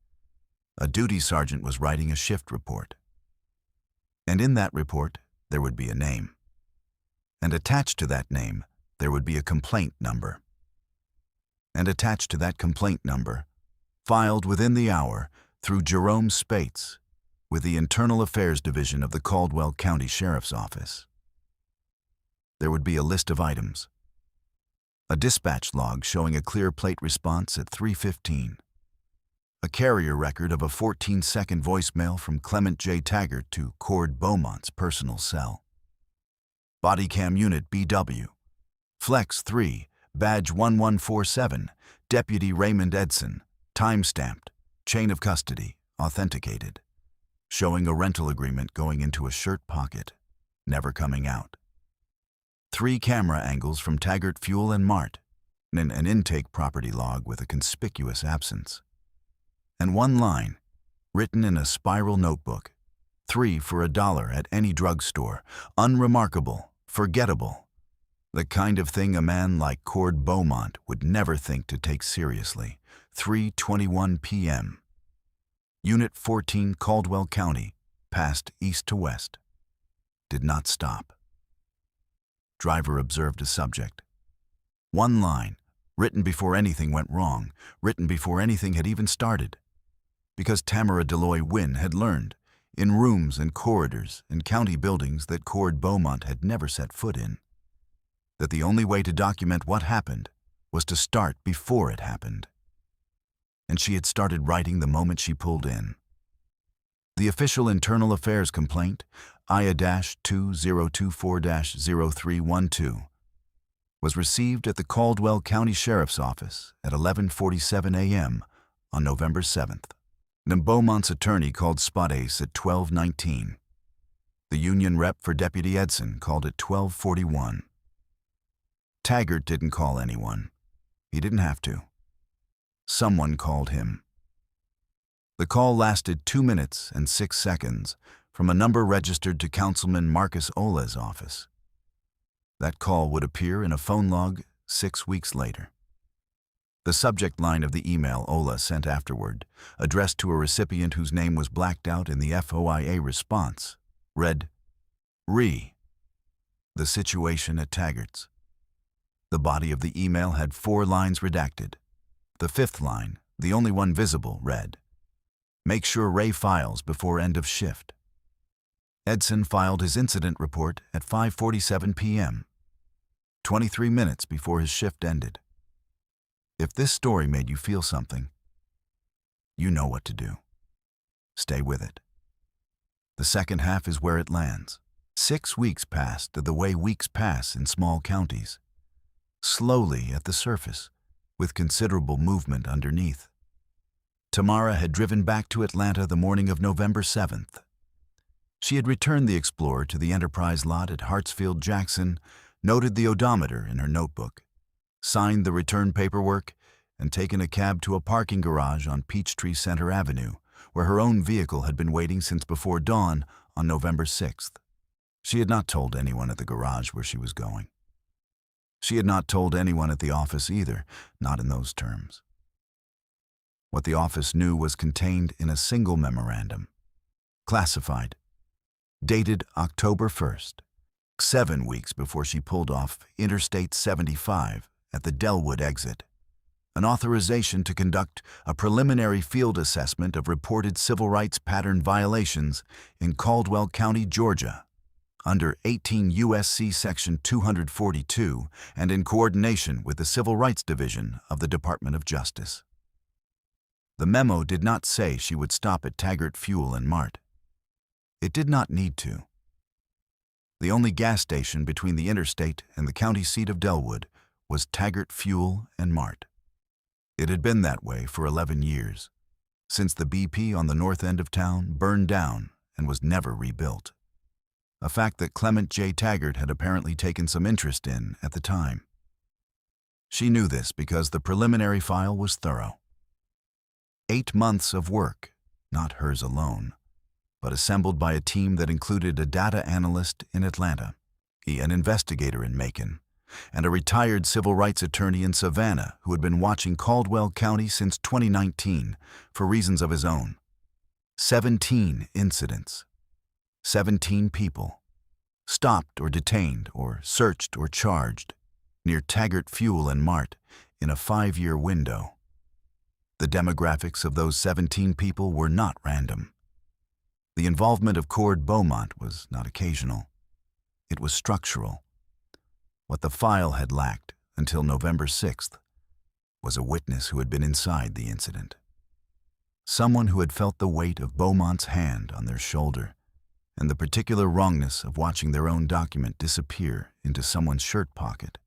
a duty sergeant was writing a shift report. And in that report, there would be a name. And attached to that name, there would be a complaint number. And attached to that complaint number, filed within the hour through Jerome Spates, with the Internal Affairs Division of the Caldwell County Sheriff's Office. There would be a list of items. A dispatch log showing a clear plate response at 3:15. A carrier record of a 14-second voicemail from Clement J. Taggart to Cord Beaumont's personal cell. Bodycam Unit BW. Flex 3, Badge 1147, Deputy Raymond Edson, time-stamped, chain of custody, authenticated, showing a rental agreement going into a shirt pocket, never coming out. 3 camera angles from Taggart Fuel and Mart, and an intake property log with a conspicuous absence. And 1 line, written in a spiral notebook, 3 for $1 at any drugstore, unremarkable, forgettable, the kind of thing a man like Cord Beaumont would never think to take seriously. 3:21 p.m. Unit 14, Caldwell County, passed east to west. Did not stop. Driver observed a subject. 1 line, written before anything went wrong, written before anything had even started. Because Tamara Delois Wynn had learned, in rooms and corridors and county buildings that Cord Beaumont had never set foot in, that the only way to document what happened was to start before it happened. And she had started writing the moment she pulled in. The official internal affairs complaint, IA-2024-0312, was received at the Caldwell County Sheriff's Office at 11:47 a.m. on November 7th. And Beaumont's attorney called Spot Ace at 12:19. The union rep for Deputy Edson called at 12:41. Taggart didn't call anyone. He didn't have to. Someone called him. The call lasted 2 minutes and 6 seconds from a number registered to Councilman Marcus Ola's office. That call would appear in a phone log 6 weeks later. The subject line of the email Ola sent afterward, addressed to a recipient whose name was blacked out in the FOIA response, read, "Re. The situation at Taggart's." The body of the email had 4 lines redacted. The 5th line, the only one visible, read, "Make sure Ray files before end of shift." Edson filed his incident report at 5:47 p.m., 23 minutes before his shift ended. If this story made you feel something, you know what to do. Stay with it. The second half is where it lands. 6 weeks passed the way weeks pass in small counties. Slowly at the surface, with considerable movement underneath. Tamara had driven back to Atlanta the morning of November 7th. She had returned the Explorer to the Enterprise lot at Hartsfield-Jackson, noted the odometer in her notebook, signed the return paperwork, and taken a cab to a parking garage on Peachtree Center Avenue, where her own vehicle had been waiting since before dawn on November 6th. She had not told anyone at the garage where she was going. She had not told anyone at the office either, not in those terms. What the office knew was contained in a single memorandum, classified, dated October 1st, 7 weeks before she pulled off Interstate 75 at the Delwood exit, an authorization to conduct a preliminary field assessment of reported civil rights pattern violations in Caldwell County, Georgia, under 18 U.S.C. Section 242 and in coordination with the Civil Rights Division of the Department of Justice. The memo did not say she would stop at Taggart Fuel and Mart. It did not need to. The only gas station between the interstate and the county seat of Delwood was Taggart Fuel and Mart. It had been that way for 11 years, since the BP on the north end of town burned down and was never rebuilt, a fact that Clement J. Taggart had apparently taken some interest in at the time. She knew this because the preliminary file was thorough. 8 months of work, not hers alone, but assembled by a team that included a data analyst in Atlanta, an investigator in Macon, and a retired civil rights attorney in Savannah who had been watching Caldwell County since 2019 for reasons of his own. 17 incidents, 17 people, stopped or detained or searched or charged near Taggart Fuel and Mart in a 5-year window. The demographics of those 17 people were not random. The involvement of Cord Beaumont was not occasional. It was structural. What the file had lacked until November 6th was a witness who had been inside the incident. Someone who had felt the weight of Beaumont's hand on their shoulder and the particular wrongness of watching their own document disappear into someone's shirt pocket,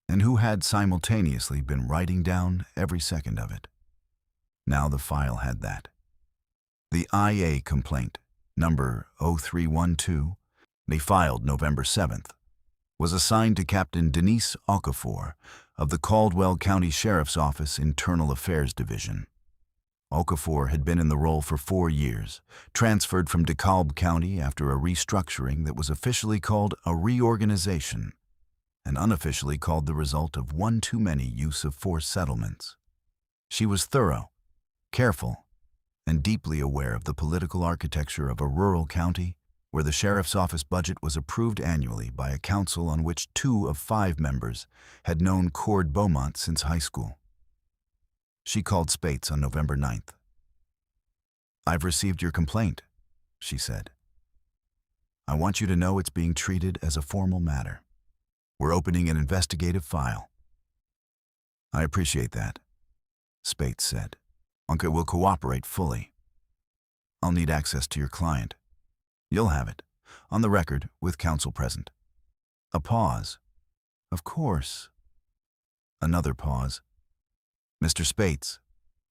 and who had simultaneously been writing down every second of it. Now the file had that. The IA complaint, number 0312, they filed November 7th, was assigned to Captain Denise Okafor of the Caldwell County Sheriff's Office Internal Affairs Division. Okafor had been in the role for 4 years, transferred from DeKalb County after a restructuring that was officially called a reorganization and unofficially called the result of one too many use-of-force settlements. She was thorough, careful, and deeply aware of the political architecture of a rural county where the sheriff's office budget was approved annually by a council on which 2 of 5 members had known Cord Beaumont since high school. She called Spates on November 9th. "I've received your complaint," she said. "I want you to know it's being treated as a formal matter. We're opening an investigative file." "I appreciate that," Spates said. "Uncle will cooperate fully. I'll need access to your client. You'll have it, on the record, with counsel present." A pause. "Of course." Another pause. "Mr. Spates,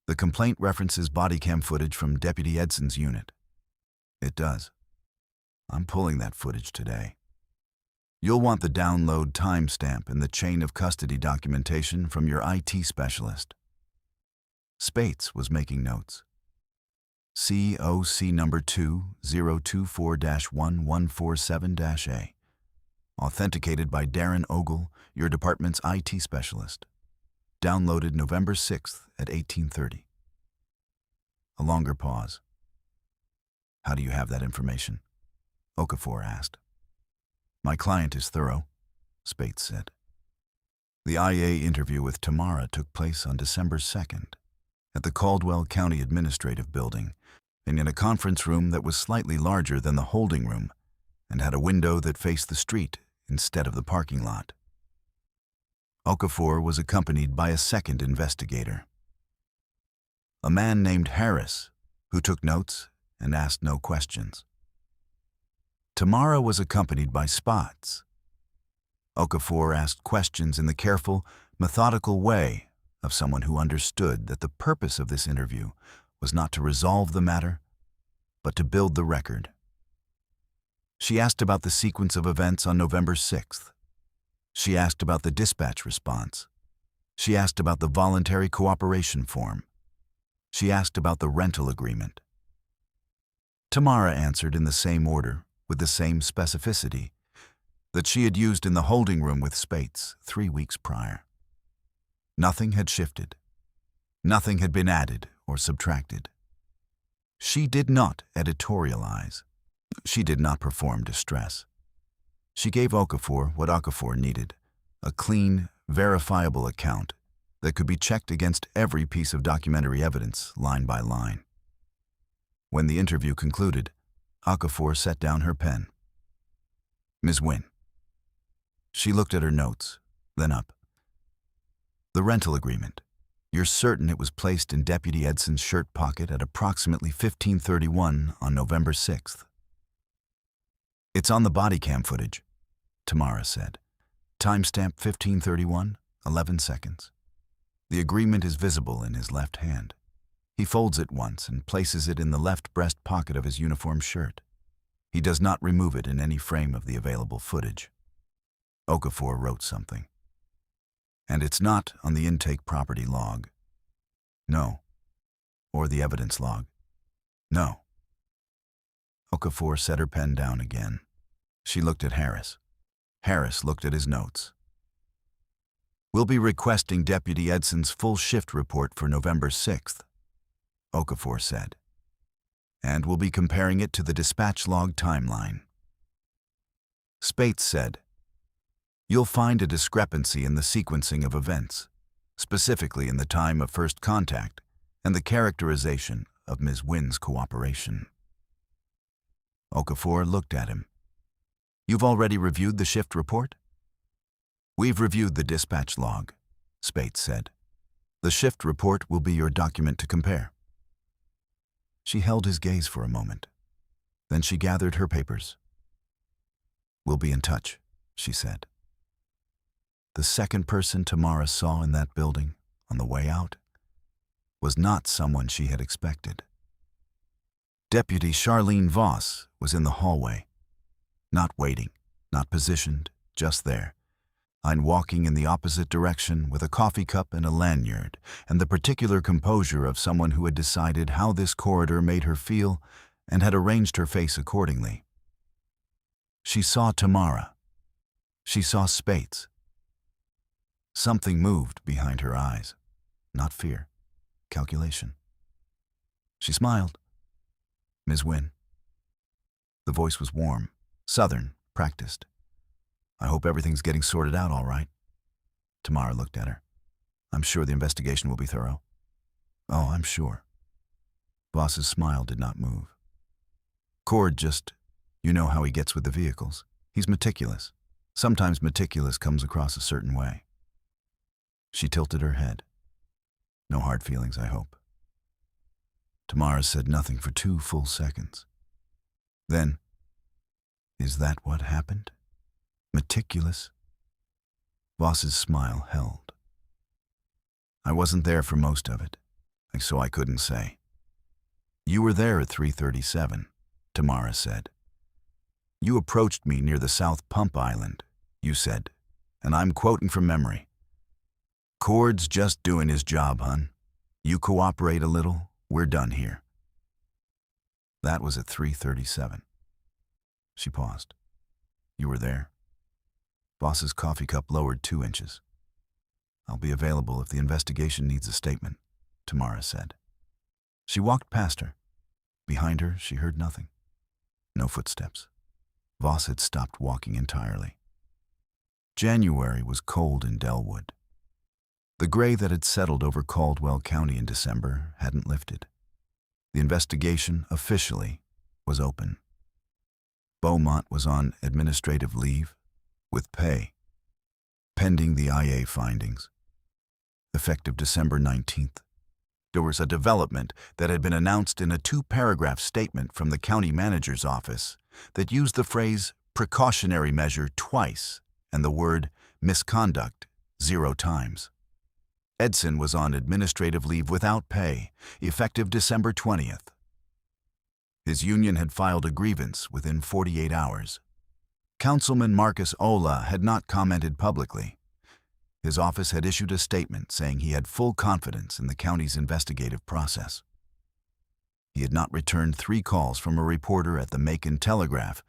the complaint references body cam footage from Deputy Edson's unit." "It does. I'm pulling that footage today. You'll want the download timestamp and the chain of custody documentation from your IT specialist." Spates was making notes. COC number 2024-1147-A. Authenticated by Darren Ogle, your department's IT specialist. Downloaded November 6th at 1830. A longer pause. "How do you have that information?" Okafor asked. "My client is thorough," Spates said. The IA interview with Tamara took place on December 2nd at the Caldwell County Administrative Building and in a conference room that was slightly larger than the holding room and had a window that faced the street instead of the parking lot. Okafor was accompanied by a second investigator, a man named Harris, who took notes and asked no questions. Tamara was accompanied by Spots. Okafor asked questions in the careful, methodical way of someone who understood that the purpose of this interview was not to resolve the matter, but to build the record. She asked about the sequence of events on November 6th. She asked about the dispatch response. She asked about the voluntary cooperation form. She asked about the rental agreement. Tamara answered in the same order, with the same specificity, that she had used in the holding room with Spates 3 weeks prior. Nothing had shifted. Nothing had been added or subtracted. She did not editorialize. She did not perform distress. She gave Okafor what Okafor needed, a clean, verifiable account that could be checked against every piece of documentary evidence, line by line. When the interview concluded, Okafor set down her pen. Ms. Wynn. She looked at her notes, then up. The rental agreement. You're certain it was placed in Deputy Edson's shirt pocket at approximately 15:31 on November 6th. It's on the body cam footage, Tamara said. Timestamp 15:31, 11 seconds. The agreement is visible in his left hand. He folds it once and places it in the left breast pocket of his uniform shirt. He does not remove it in any frame of the available footage. Okafor wrote something. And it's not on the intake property log. No. Or the evidence log. No. Okafor set her pen down again. She looked at Harris. Harris looked at his notes. We'll be requesting Deputy Edson's full shift report for November 6th, Okafor said. And we'll be comparing it to the dispatch log timeline. Spates said, You'll find a discrepancy in the sequencing of events, specifically in the time of first contact and the characterization of Ms. Wynn's cooperation. Okafor looked at him. You've already reviewed the shift report? We've reviewed the dispatch log, Spates said. The shift report will be your document to compare. She held his gaze for a moment. Then she gathered her papers. We'll be in touch, she said. The second person Tamara saw in that building, on the way out, was not someone she had expected. Deputy Charlene Voss was in the hallway, not waiting, not positioned, just there, and walking in the opposite direction with a coffee cup and a lanyard, and the particular composure of someone who had decided how this corridor made her feel and had arranged her face accordingly. She saw Tamara. She saw Spates. Something moved behind her eyes. Not fear, calculation. She smiled. Ms. Wynn. The voice was warm, southern, practiced. I hope everything's getting sorted out all right. Tamara looked at her. I'm sure the investigation will be thorough. Oh, I'm sure. Voss's smile did not move. Cord just, you know how he gets with the vehicles. He's meticulous. Sometimes meticulous comes across a certain way. She tilted her head. No hard feelings, I hope. Tamara said nothing for 2 full seconds. Then, is that what happened? Meticulous? Voss's smile held. I wasn't there for most of it, so I couldn't say. You were there at 3:37, Tamara said. You approached me near the South Pump Island, you said, and I'm quoting from memory. Cord's just doing his job, hun. You cooperate a little, we're done here. That was at 3:37. She paused. You were there? Voss's coffee cup lowered 2 inches. I'll be available if the investigation needs a statement, Tamara said. She walked past her. Behind her, she heard nothing. No footsteps. Voss had stopped walking entirely. January was cold in Delwood. The gray that had settled over Caldwell County in December hadn't lifted. The investigation, officially, was open. Beaumont was on administrative leave, with pay, pending the IA findings. Effective December 19th, there was a development that had been announced in a 2-paragraph statement from the county manager's office that used the phrase precautionary measure twice and the word misconduct 0 times. Edson was on administrative leave without pay, effective December 20th. His union had filed a grievance within 48 hours. Councilman Marcus Ola had not commented publicly. His office had issued a statement saying he had full confidence in the county's investigative process. He had not returned 3 calls from a reporter at the Macon Telegraph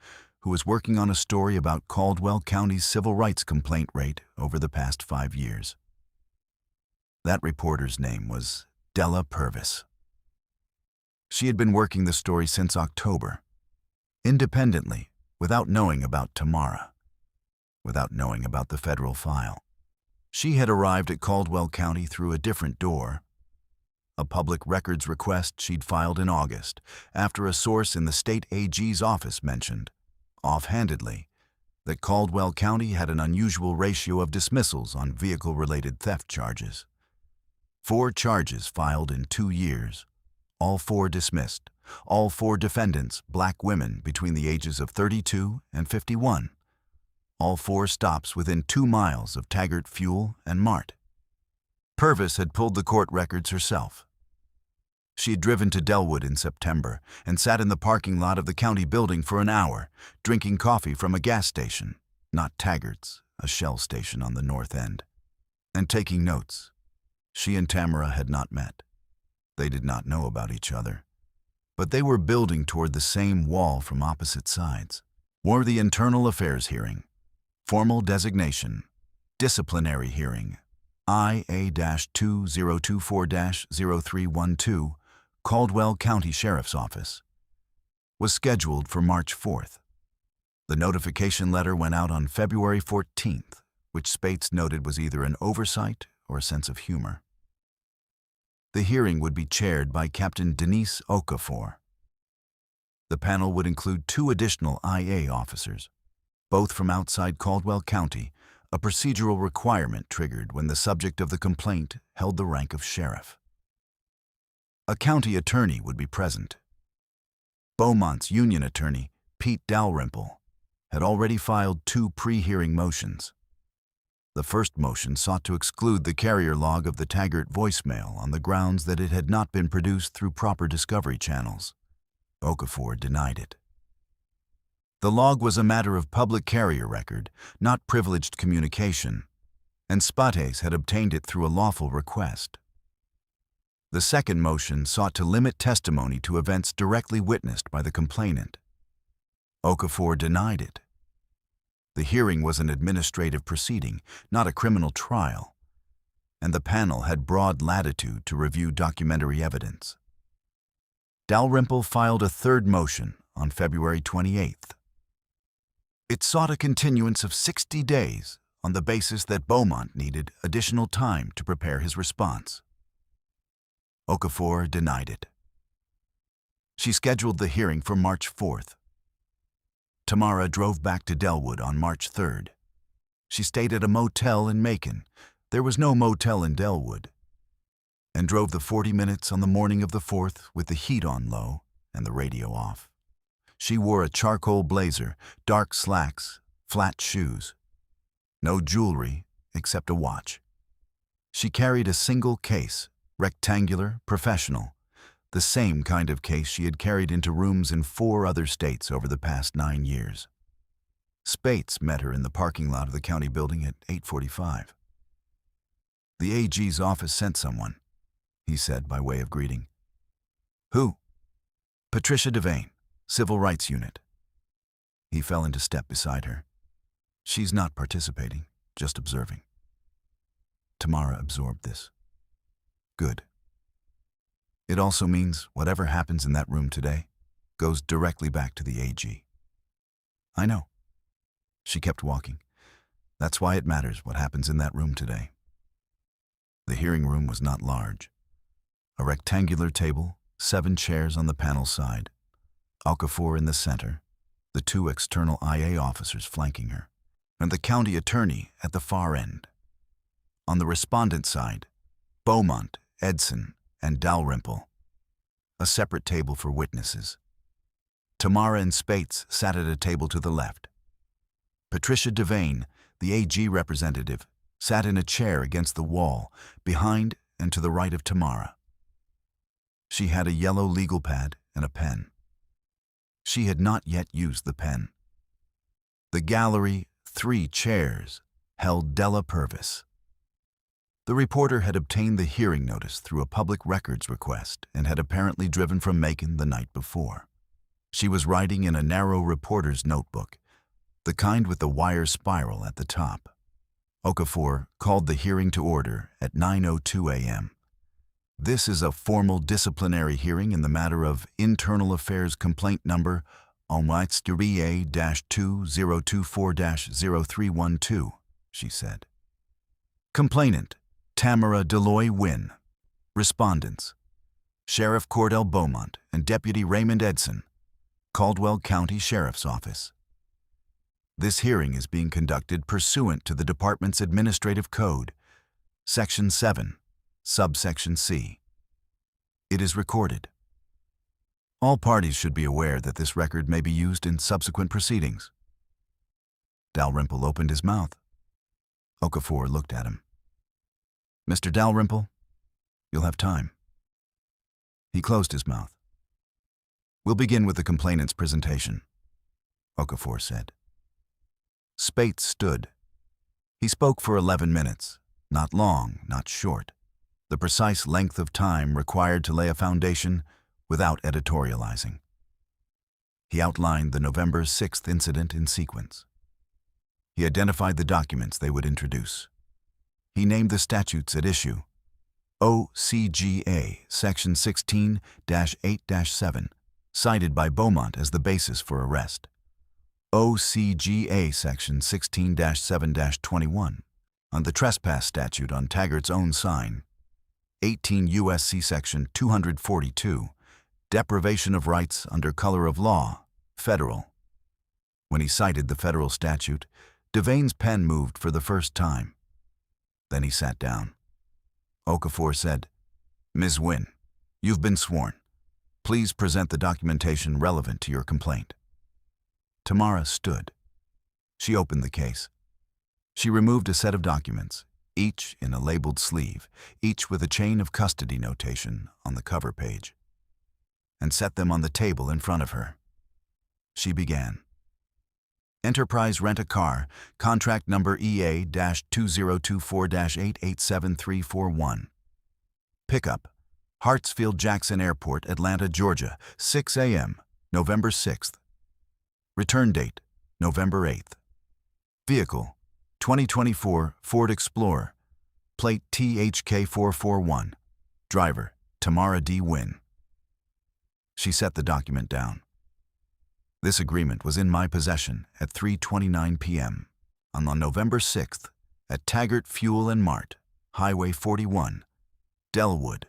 who was working on a story about Caldwell County's civil rights complaint rate over the past 5 years. That reporter's name was Della Purvis. She had been working the story since October, independently, without knowing about Tamara, without knowing about the federal file. She had arrived at Caldwell County through a different door, a public records request she'd filed in August after a source in the state AG's office mentioned, offhandedly, that Caldwell County had an unusual ratio of dismissals on vehicle-related theft charges. 4 charges filed in 2 years, all 4 dismissed, all 4 defendants black women between the ages of 32 and 51, all 4 stops within 2 miles of Taggart Fuel and Mart. Purvis had pulled the court records herself. She had driven to Delwood in September and sat in the parking lot of the county building for an hour, drinking coffee from a gas station, not Taggart's, a Shell station on the north end, and taking notes. She and Tamara had not met. They did not know about each other, but they were building toward the same wall from opposite sides. Were the internal affairs hearing, formal designation, disciplinary hearing, IA-2024-0312, Caldwell County Sheriff's Office, was scheduled for March 4th. The notification letter went out on February 14th, which Spates noted was either an oversight or a sense of humor. The hearing would be chaired by Captain Denise Okafor. The panel would include 2 additional IA officers, both from outside Caldwell County, a procedural requirement triggered when the subject of the complaint held the rank of sheriff. A county attorney would be present. Beaumont's union attorney, Pete Dalrymple, had already filed 2 pre-hearing motions. The first motion sought to exclude the carrier log of the Taggart voicemail on the grounds that it had not been produced through proper discovery channels. Okafor denied it. The log was a matter of public carrier record, not privileged communication, and Spates had obtained it through a lawful request. The second motion sought to limit testimony to events directly witnessed by the complainant. Okafor denied it. The hearing was an administrative proceeding, not a criminal trial, and the panel had broad latitude to review documentary evidence. Dalrymple filed a third motion on February 28th. It sought a continuance of 60 days on the basis that Beaumont needed additional time to prepare his response. Okafor denied it. She scheduled the hearing for March 4th. Tamara drove back to Delwood on March 3rd. She stayed at a motel in Macon. There was no motel in Delwood. And drove the 40 minutes on the morning of the 4th with the heat on low and the radio off. She wore a charcoal blazer, dark slacks, flat shoes. No jewelry except a watch. She carried a single case, rectangular, professional, the same kind of case she had carried into rooms in 4 other states over the past 9 years. Spates met her in the parking lot of the county building at 8:45. "The AG's office sent someone," he said by way of greeting. "Who?" "Patricia Devane, Civil Rights Unit." He fell into step beside her. "She's not participating, just observing." Tamara absorbed this. "Good. It also means whatever happens in that room today goes directly back to the AG." "I know." She kept walking. "That's why it matters what happens in that room today." The hearing room was not large. A rectangular table, 7 chairs on the panel side, Okafor in the center, the 2 external IA officers flanking her, and the county attorney at the far end. On the respondent side, Beaumont, Edson, and Dalrymple. A separate table for witnesses. Tamara and Spates sat at a table to the left. Patricia Devane, the AG representative, sat in a chair against the wall, behind and to the right of Tamara. She had a yellow legal pad and a pen. She had not yet used the pen. The gallery, 3 chairs, held Della Purvis. The reporter had obtained the hearing notice through a public records request and had apparently driven from Macon the night before. She was writing in a narrow reporter's notebook, the kind with the wire spiral at the top. Okafor called the hearing to order at 9:02 a.m. This is a formal disciplinary hearing in the matter of Internal Affairs Complaint Number OMITSTRA-2024-0312, she said. Complainant, Tamara Delois Wynn. Respondents, Sheriff Cord Beaumont and Deputy Raymond Edson, Caldwell County Sheriff's Office. This hearing is being conducted pursuant to the Department's Administrative Code, Section 7, Subsection C. It is recorded. All parties should be aware that this record may be used in subsequent proceedings. Dalrymple opened his mouth. Okafor looked at him. Mr. Dalrymple, you'll have time. He closed his mouth. We'll begin with the complainant's presentation, Okafor said. Spates stood. He spoke for 11 minutes, not long, not short, the precise length of time required to lay a foundation without editorializing. He outlined the November 6th incident in sequence. He identified the documents they would introduce. He named the statutes at issue. OCGA Section 16-8-7, cited by Beaumont as the basis for arrest. OCGA Section 16-7-21, on the trespass statute on Taggart's own sign. 18 U.S.C. Section 242, deprivation of rights under color of law, federal. When he cited the federal statute, Devane's pen moved for the first time. Then he sat down. Okafor said, Ms. Wynn, you've been sworn. Please present the documentation relevant to your complaint. Tamara stood. She opened the case. She removed a set of documents, each in a labeled sleeve, each with a chain of custody notation on the cover page, and set them on the table in front of her. She began. Enterprise Rent-A-Car, contract number EA-2024-887341. Pickup, Hartsfield-Jackson Airport, Atlanta, Georgia, 6 a.m., November 6th. Return date, November 8th. Vehicle, 2024 Ford Explorer, plate THK441. Driver, Tamara D. Wynn. She set the document down. This agreement was in my possession at 3:29 p.m. on November 6th at Taggart Fuel and Mart, Highway 41, Delwood.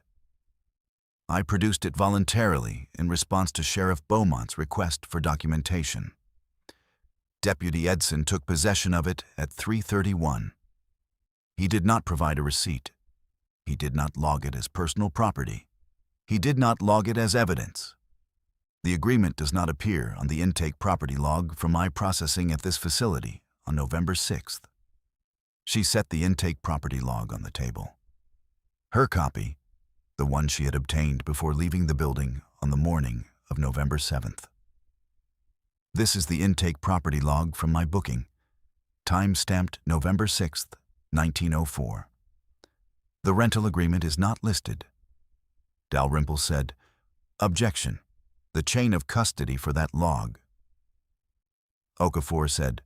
I produced it voluntarily in response to Sheriff Beaumont's request for documentation. Deputy Edson took possession of it at 3:31. He did not provide a receipt. He did not log it as personal property. He did not log it as evidence. The agreement does not appear on the intake property log from my processing at this facility on November 6th. She set the intake property log on the table. Her copy, the one she had obtained before leaving the building on the morning of November 7th. This is the intake property log from my booking, time-stamped November 6th, 1904. The rental agreement is not listed. Dalrymple said, Objection. The chain of custody for that log. Okafor said,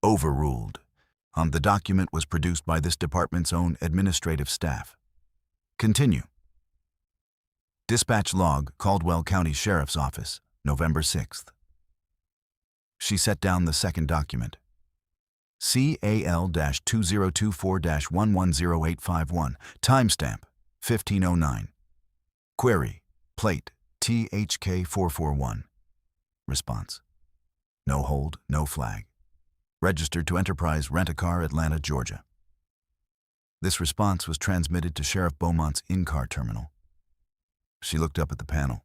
Overruled. The document was produced by this department's own administrative staff. Continue. Dispatch log, Caldwell County Sheriff's Office, November 6th. She set down the second document. CAL-2024-110851, timestamp, 1509. Query, plate, THK441. Response. No hold, no flag. Registered to Enterprise Rent-A-Car, Atlanta, Georgia. This response was transmitted to Sheriff Beaumont's in-car terminal. She looked up at the panel.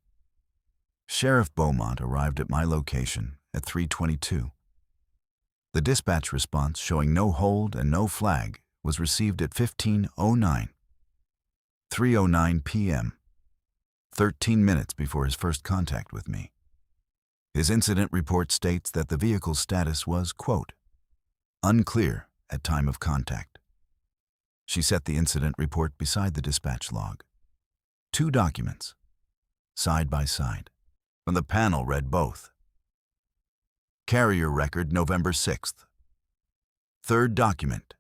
Sheriff Beaumont arrived at my location at 3:22. The dispatch response showing no hold and no flag was received at 15:09, 3:09 p.m., 13 minutes before his first contact with me. His incident report states that the vehicle's status was, quote, unclear at time of contact. She set the incident report beside the dispatch log. 2 documents, side by side. From the panel read both. Carrier record, November 6th. Third document.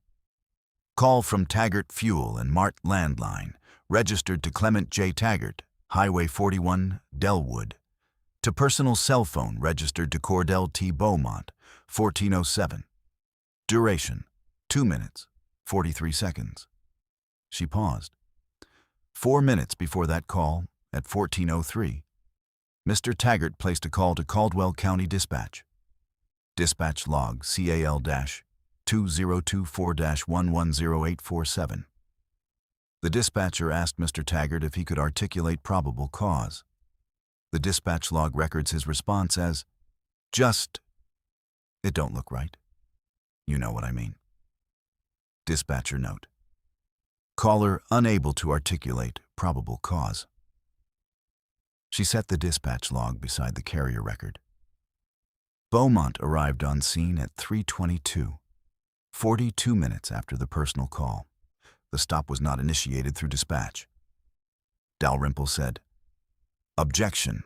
Call from Taggart Fuel and Mart Landline, registered to Clement J. Taggart, Highway 41, Delwood. To personal cell phone registered to Cordell T. Beaumont, 1407. Duration, 2 minutes, 43 seconds. She paused. 4 minutes before that call, at 14:03, Mr. Taggart placed a call to Caldwell County Dispatch. Dispatch log CAL-2024-110847. The dispatcher asked Mr. Taggart if he could articulate probable cause. The dispatch log records his response as, "Just, it don't look right. You know what I mean." Dispatcher note. Caller unable to articulate probable cause. She set the dispatch log beside the carrier record. Beaumont arrived on scene at 3:22, 42 minutes after the personal call. The stop was not initiated through dispatch. Dalrymple said, "Objection.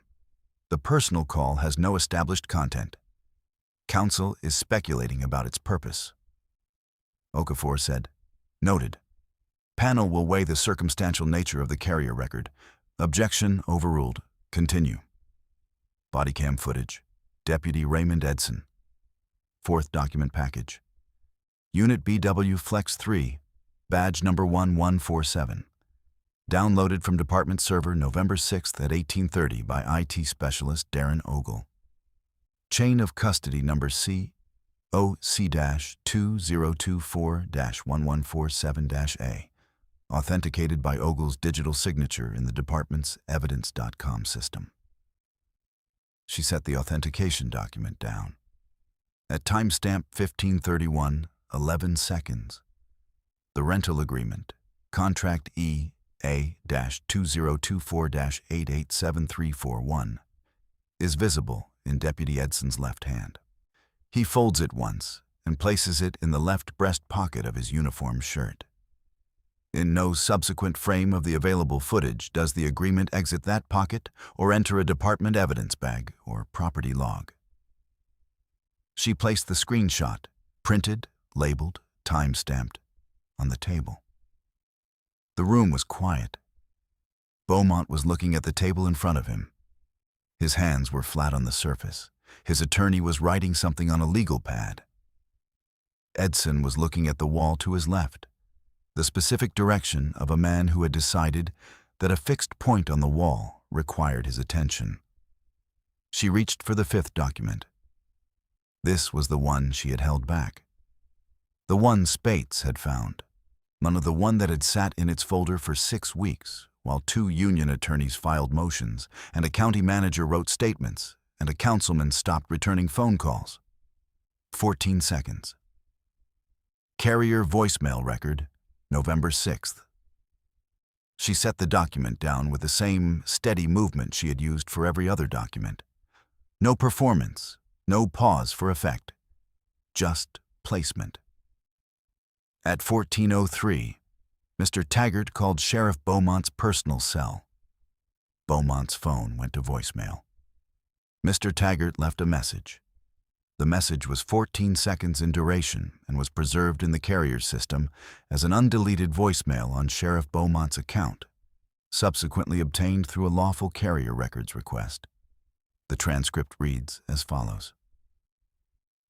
The personal call has no established content. Counsel is speculating about its purpose." Okafor said, "Noted. Panel will weigh the circumstantial nature of the carrier record. Objection overruled. Continue." Body cam footage. Deputy Raymond Edson. 4th document package. Unit BW Flex 3, badge number 1147. Downloaded from department server November 6th at 18:30 by IT specialist Darren Ogle. Chain of custody number COC-2024-1147-A. Authenticated by Ogle's digital signature in the department's evidence.com system. She set the authentication document down. At timestamp 15:31, 11 seconds. The rental agreement, contract EA-2024-887341, is visible in Deputy Edson's left hand. He folds it once and places it in the left breast pocket of his uniform shirt. In no subsequent frame of the available footage does the agreement exit that pocket or enter a department evidence bag or property log. She placed the screenshot, printed, labeled, time-stamped, on the table. The room was quiet. Beaumont was looking at the table in front of him. His hands were flat on the surface. His attorney was writing something on a legal pad. Edson was looking at the wall to his left, the specific direction of a man who had decided that a fixed point on the wall required his attention. She reached for the 5th document. This was the one she had held back. The one Spates had found. None of the one that had sat in its folder for 6 weeks, while 2 union attorneys filed motions, and a county manager wrote statements, and a councilman stopped returning phone calls. 14 seconds. Carrier voicemail record, November 6th. She set the document down with the same steady movement she had used for every other document. No performance, no pause for effect, just placement. At 14:03, Mr. Taggart called Sheriff Beaumont's personal cell. Beaumont's phone went to voicemail. Mr. Taggart left a message. The message was 14 seconds in duration and was preserved in the carrier system as an undeleted voicemail on Sheriff Beaumont's account, subsequently obtained through a lawful carrier records request. The transcript reads as follows.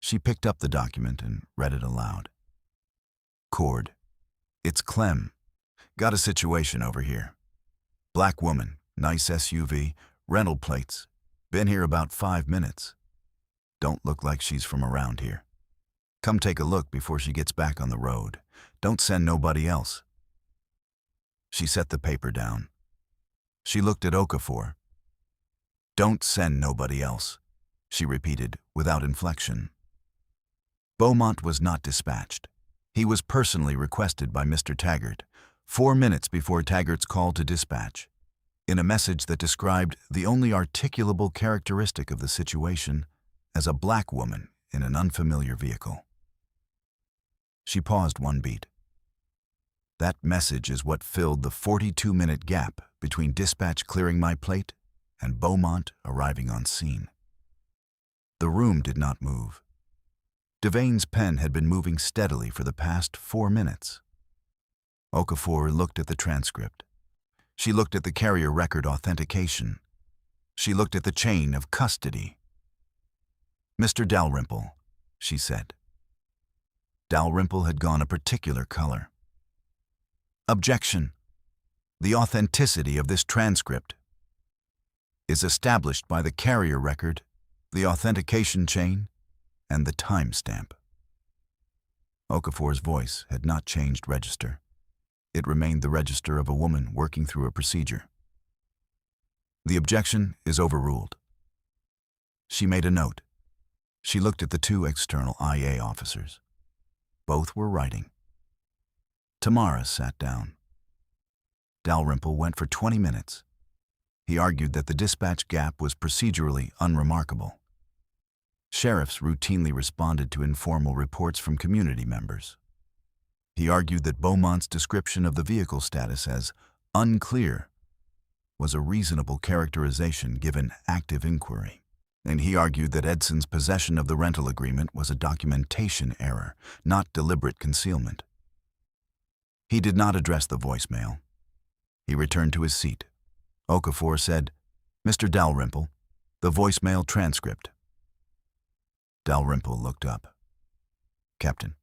She picked up the document and read it aloud. Cord, it's Clem. Got a situation over here. Black woman, nice SUV, rental plates. Been here about 5 minutes. Don't look like she's from around here. Come take a look before she gets back on the road. Don't send nobody else. She set the paper down. She looked at Okafor. Don't send nobody else, she repeated without inflection. Beaumont was not dispatched. He was personally requested by Mr. Taggart 4 minutes before Taggart's call to dispatch, in a message that described the only articulable characteristic of the situation as a black woman in an unfamiliar vehicle. She paused one beat. That message is what filled the 42-minute gap between dispatch clearing my plate and Beaumont arriving on scene. The room did not move. Devaine's pen had been moving steadily for the past 4 minutes. Okafor looked at the transcript. She looked at the carrier record authentication. She looked at the chain of custody. "Mr. Dalrymple," she said. Dalrymple had gone a particular color. "Objection. The authenticity of this transcript is established by the carrier record, the authentication chain, and the timestamp." Okafor's voice had not changed register. It remained the register of a woman working through a procedure. "The objection is overruled." She made a note. She looked at the 2 external IA officers. Both were writing. Tamara sat down. Dalrymple went for 20 minutes. He argued that the dispatch gap was procedurally unremarkable. Sheriffs routinely responded to informal reports from community members. He argued that Beaumont's description of the vehicle status as unclear was a reasonable characterization given active inquiry. And he argued that Edson's possession of the rental agreement was a documentation error, not deliberate concealment. He did not address the voicemail. He returned to his seat. Okafor said, "Mr. Dalrymple, the voicemail transcript." Dalrymple looked up. "Captain,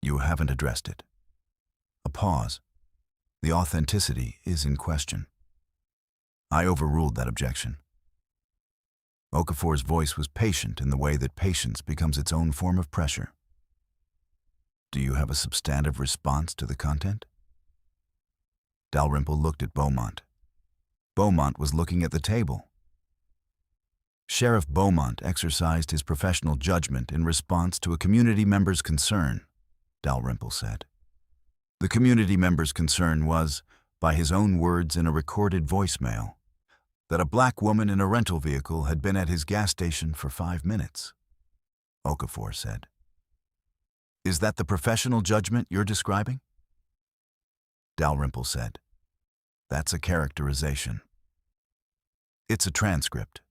you haven't addressed it." A pause. "The authenticity is in question." "I overruled that objection." Okafor's voice was patient in the way that patience becomes its own form of pressure. "Do you have a substantive response to the content?" Dalrymple looked at Beaumont. Beaumont was looking at the table. Sheriff Beaumont exercised his professional judgment in response to a community member's concern, Dalrymple said. The community member's concern was, by his own words in a recorded voicemail, that a black woman in a rental vehicle had been at his gas station for 5 minutes. Okafor said, "Is that the professional judgment you're describing?" Dalrymple said, "That's a characterization. It's a transcript."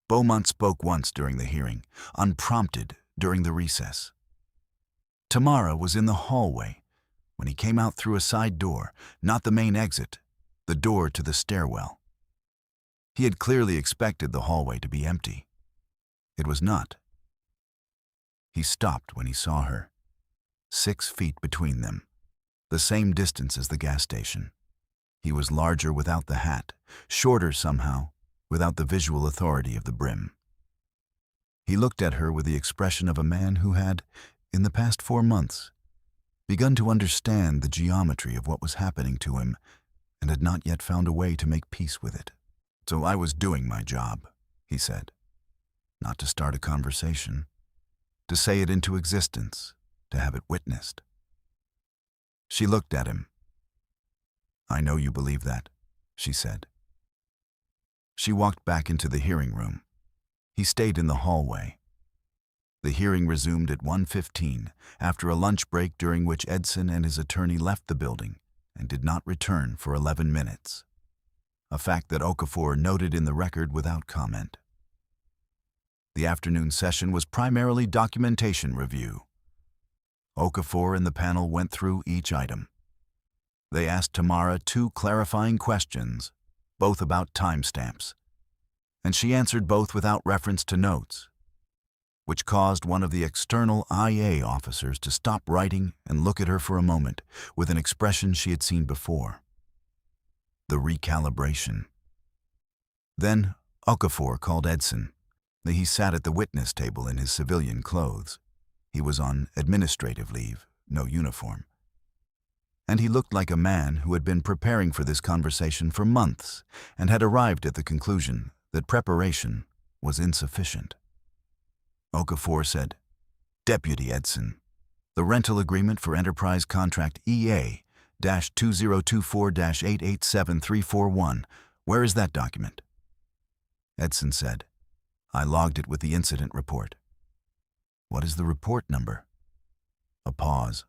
Beaumont spoke once during the hearing, unprompted during the recess. Tamara was in the hallway when he came out through a side door, not the main exit, the door to the stairwell. He had clearly expected the hallway to be empty. It was not. He stopped when he saw her, 6 feet between them, the same distance as the gas station. He was larger without the hat, shorter somehow, without the visual authority of the brim. He looked at her with the expression of a man who had, in the past 4 months, begun to understand the geometry of what was happening to him and had not yet found a way to make peace with it. "So I was doing my job," he said. "Not to start a conversation, to say it into existence, to have it witnessed." She looked at him. "I know you believe that," she said. She walked back into the hearing room. He stayed in the hallway. The hearing resumed at 1:15, after a lunch break during which Edson and his attorney left the building and did not return for 11 minutes, a fact that Okafor noted in the record without comment. The afternoon session was primarily documentation review. Okafor and the panel went through each item. They asked Tamara 2 clarifying questions, both about timestamps, and she answered both without reference to notes, which caused one of the external IA officers to stop writing and look at her for a moment with an expression she had seen before. The recalibration. Then Okafor called Edson. He sat at the witness table in his civilian clothes. He was on administrative leave, no uniform. And he looked like a man who had been preparing for this conversation for months and had arrived at the conclusion that preparation was insufficient. Okafor said, "Deputy Edson, The rental agreement for Enterprise Contract EA-2024-887341. Where is that document? Edson said, I logged it with the incident report. What is the report number? A pause.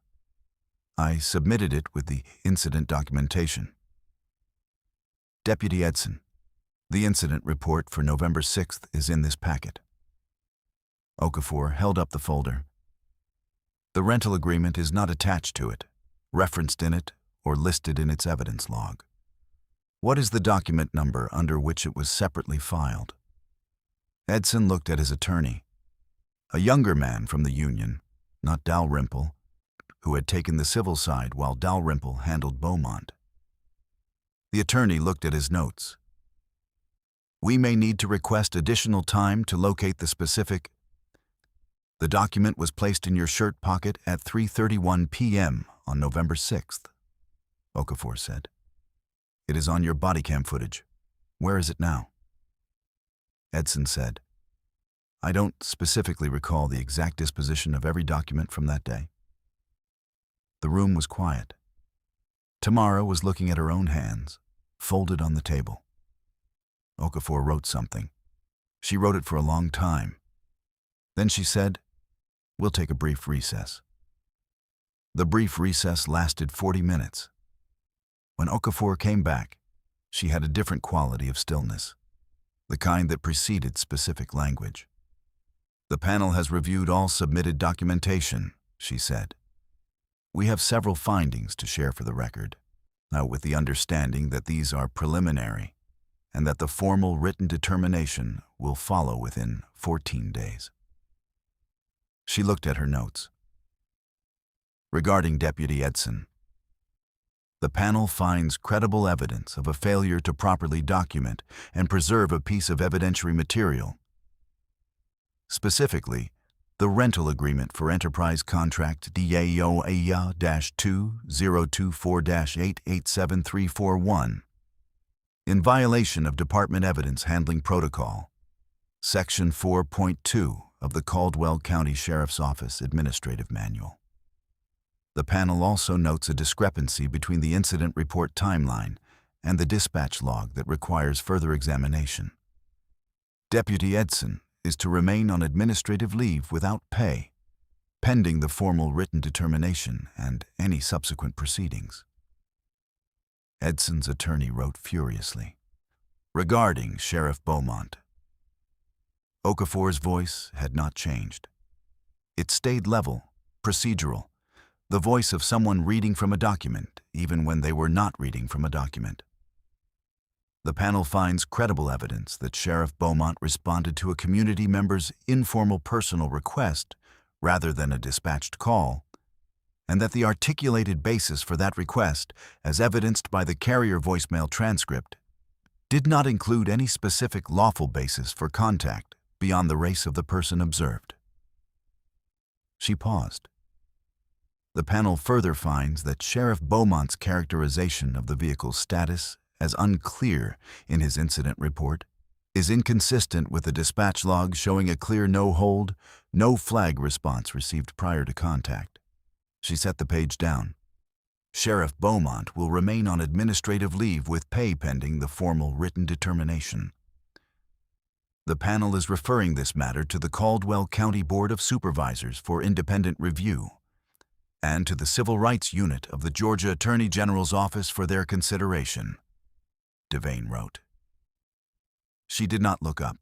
I submitted it with the incident documentation. Deputy Edson, the incident report for November 6th is in this packet. Okafor held up the folder. The rental agreement is not attached to it, referenced in it, or listed in its evidence log. What is the document number under which it was separately filed? Edson looked at his attorney, a younger man from the union, not Dalrymple, who had taken the civil side while Dalrymple handled Beaumont. The attorney looked at his notes. We may need to request additional time to locate the specific. The document was placed in your shirt pocket at 3:31 p.m. on November 6th, Okafor said. It is on your body cam footage. Where is it now? Edson said, I don't specifically recall the exact disposition of every document from that day. The room was quiet. Tamara was looking at her own hands, folded on the table. Okafor wrote something. She wrote it for a long time. Then she said, We'll take a brief recess. The brief recess lasted 40 minutes. When Okafor came back, she had a different quality of stillness, the kind that preceded specific language. The panel has reviewed all submitted documentation, she said. We have several findings to share for the record, now with the understanding that these are preliminary and that the formal written determination will follow within 14 days. She looked at her notes. Regarding Deputy Edson, the panel finds credible evidence of a failure to properly document and preserve a piece of evidentiary material. Specifically, the rental agreement for Enterprise Contract DAOA-2024-887341, in violation of Department Evidence Handling Protocol, Section 4.2 of the Caldwell County Sheriff's Office Administrative Manual. The panel also notes a discrepancy between the incident report timeline and the dispatch log that requires further examination. Deputy Edson is to remain on administrative leave without pay, pending the formal written determination and any subsequent proceedings. Edson's attorney wrote furiously. Regarding Sheriff Beaumont. Okafor's voice had not changed. It stayed level, procedural, the voice of someone reading from a document, even when they were not reading from a document. The panel finds credible evidence that Sheriff Beaumont responded to a community member's informal personal request rather than a dispatched call, and that the articulated basis for that request, as evidenced by the carrier voicemail transcript, did not include any specific lawful basis for contact beyond the race of the person observed. She paused. The panel further finds that Sheriff Beaumont's characterization of the vehicle's status as unclear in his incident report is inconsistent with the dispatch log showing a clear no-hold, no-flag response received prior to contact. She set the page down. Sheriff Beaumont will remain on administrative leave with pay pending the formal written determination. The panel is referring this matter to the Caldwell County Board of Supervisors for independent review and to the Civil Rights Unit of the Georgia Attorney General's Office for their consideration, Devane wrote. She did not look up.